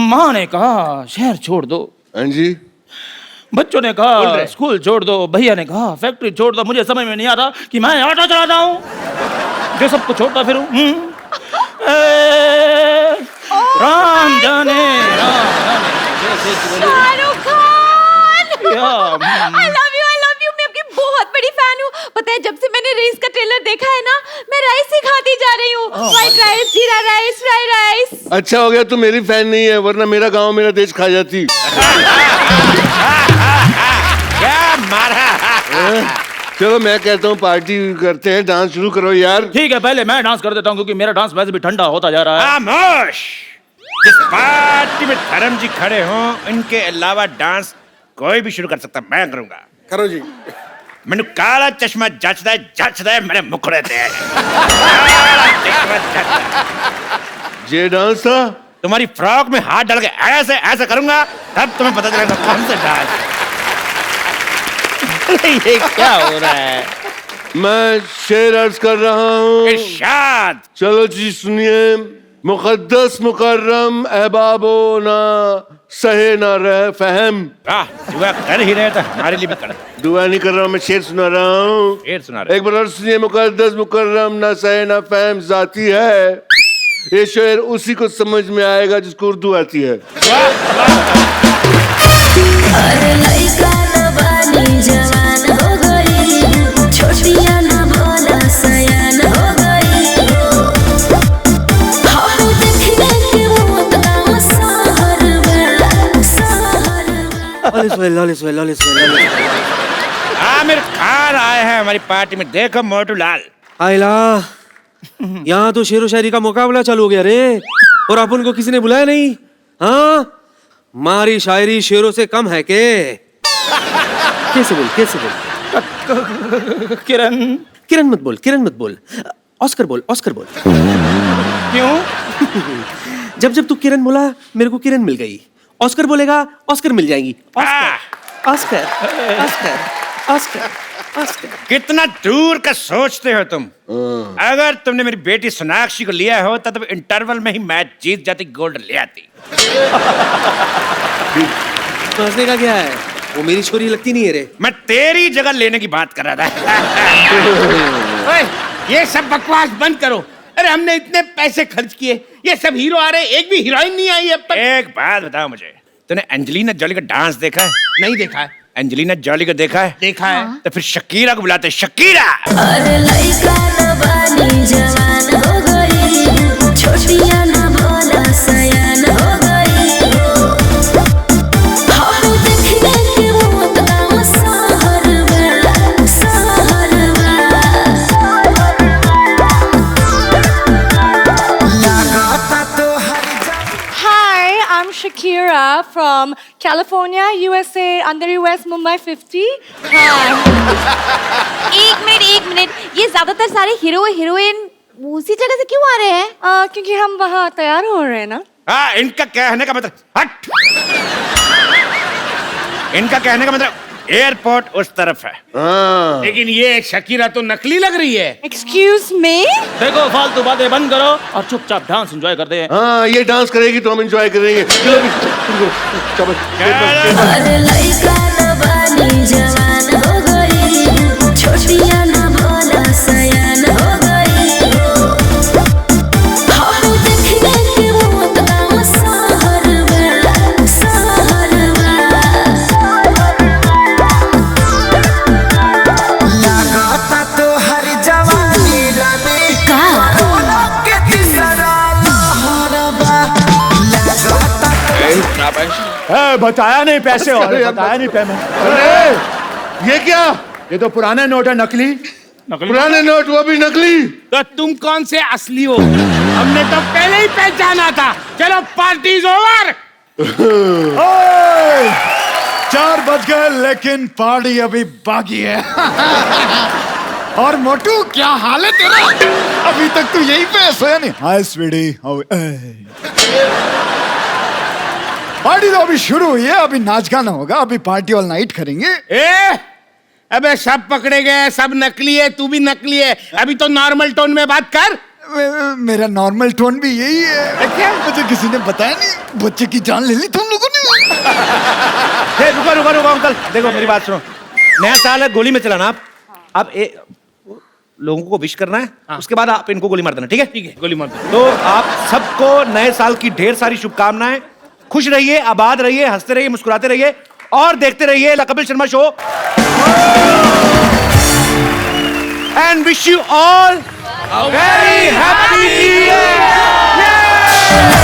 माँ ने कहा शहर छोड़ दो। हाँ जी। बच्चों ने कहा स्कूल छोड़ दो। भैया ने कहा फैक्ट्री छोड़ दो। मुझे समझ में नहीं आ रहा कि मैं ऑटो चलाता हूँ जो सबको छोड़ता फिरूं। राम जाने Shahrukh Khan, I love you, मैं आपकी बहुत बड़ी फैन हूँ। पता है जब से मैंने रेस का ट्रेलर देखा है ना, मैं राइस ही खाती जा रही हूँ। व्हाइट राइस, जीरा राइस, फ्राइड राइस। अच्छा हो गया तू मेरी फैन नहीं है, वरना मेरा गांव मेरा देश खा जाती। क्या मारा। चलो मैं कहता हूँ पार्टी करते हैं, डांस शुरू करो यार। ठीक है, पहले मैं डांस कर देता हूँ क्योंकि मेरा डांस वैसे भी ठंडा होता जा रहा है। खामोश। जिस पार्टी में धर्म जी खड़े हों, इनके अलावा डांस कोई भी शुरू कर सकता। मैं करूंगा। करो जी। मैंने काला चश्मा जचदा है मेरे मुखड़े ते। ये डांस था? तुम्हारी फ्रॉक में हाथ डाल के ऐसे ऐसे करूंगा, तब तुम्हें पता चलेगा कौन सा डांस। ये क्या हो रहा है? मैं शेर अर्ज कर रहा हूँ। इरशाद। चलो जी सुनिए। मुकद्दस मुकर्रम अहबाबो ना सहे ना रह फहम। दुआ कर ही रहे तो हमारे लिए भी कर। दुआ नहीं कर रहा हूँ, मैं शेर सुना रहा हूँ। शेर सुना रहे। एक बार और सुनिए। मुकद्दस मुकर्रम ना सहे ना फहम जाती है। ये शेर उसी को समझ में आएगा जिसको उर्दू आती है। अरे लइका न बानी जवान हो गई, छोटिया न भोला सयान हो गई। हम देखने के मौत का सहर में, सहर में। आमिर खान आए हैं हमारी पार्टी में। देखो मोटू लाल। आइला, यहाँ तो शेरो शायरी का मुकाबला चालू हो गया रे, और अपन को किसी ने बुलाया नहीं। हाँ, मारी शायरी शेरों से कम है के? कैसे बोल किरण। किरण मत बोल, ऑस्कर बोल। क्यों? जब तू किरण बोला मेरे को किरण मिल गई। ऑस्कर बोलेगा ऑस्कर मिल जाएंगी। ऑस्कर। कितना दूर का सोचते हो तुम। अगर तुमने मेरी बेटी सोनाक्षी को लिया हो तब इंटरवल में ही मैच जीत जाती, गोल्ड ले आती। तो हंसने का क्या है? वो मेरी छोरी लगती नहीं है रे। मैं तेरी जगह लेने की बात कर रहा था। ओए, ये सब बकवास बंद करो। अरे हमने इतने पैसे खर्च किए, ये सब हीरो आ रहे, एक भी हीरोइन नहीं आई अब तक। एक बात बताओ मुझे, तूने एंजेलिना जॉली का डांस देखा है? नहीं देखा है। एंजेलिना जॉली को देखा है? देखा है। तो फिर शकीरा को बुलाते। शकीरा। अरे लइका न बानी जवान हो गई, छोटिया न भोला सयान हो गई। हम देखने के मौत का सहर में, सहर में। Hi, I'm Shakira from California, USA, under US Mumbai 50. एक मिनट, ये ज्यादातर सारे हीरो हीरोइन उसी जगह से क्यों आ रहे हैं? क्योंकि हम वहाँ तैयार हो रहे हैं ना। हाँ, इनका कहने का मतलब हट। इनका कहने का मतलब एयरपोर्ट उस तरफ है। लेकिन ये शकीरा तो नकली लग रही है। Excuse me? देखो फालतू बातें बंद करो और चुपचाप डांस एंजॉय करते हैं। हाँ ये डांस करेगी तो हम एंजॉय करेंगे। अरे लइका न बानी जवान हो गई, छोटिया न भोला सयान हो गई। हम देखने के मौत का सहरवा, सहरवा। लगाता तो हर जवानी रमे कोरोना के तीसरा लहरवा। लगाता बताया नहीं पैसे और बताया नहीं पेमेंट। अरे ये क्या? ये तो पुराने नोट है, नकली। पुराने नोट, वो भी नकली। तो तुम कौन से असली हो? हमने तो पहले ही पहचाना था। चलो पार्टी इज ओवर। 4 बज गए लेकिन पार्टी अभी बाकी है। और मोटू क्या हाल है तेरा? अभी तक तू यहीं पे सोया नहीं? हाय स्वीटी, पार्टी तो अभी शुरू हुई है, अभी नाच गाना होगा, अभी पार्टी ऑल नाइट करेंगे। अबे सब पकड़े गए, सब नकली है, तू भी नकली है। अभी तो नॉर्मल टोन में बात कर। मेरा नॉर्मल टोन भी यही है। क्या मुझे किसी ने बताया नहीं? बच्चे की जान ले ली तुम लोगों ने। रुको अंकल, देखो मेरी बात सुनो। नया साल है, गोली में चलाना आप लोगों को विश करना है। उसके बाद आप इनको गोली मार देना। ठीक है? ठीक है, गोली मार दो। तो आप सबको नए साल की ढेर सारी शुभकामनाएं। खुश रहिए, आबाद रहिए, हंसते रहिए, मुस्कुराते रहिए और देखते रहिए the Kapil Sharma show. And wish you all a very happy new year.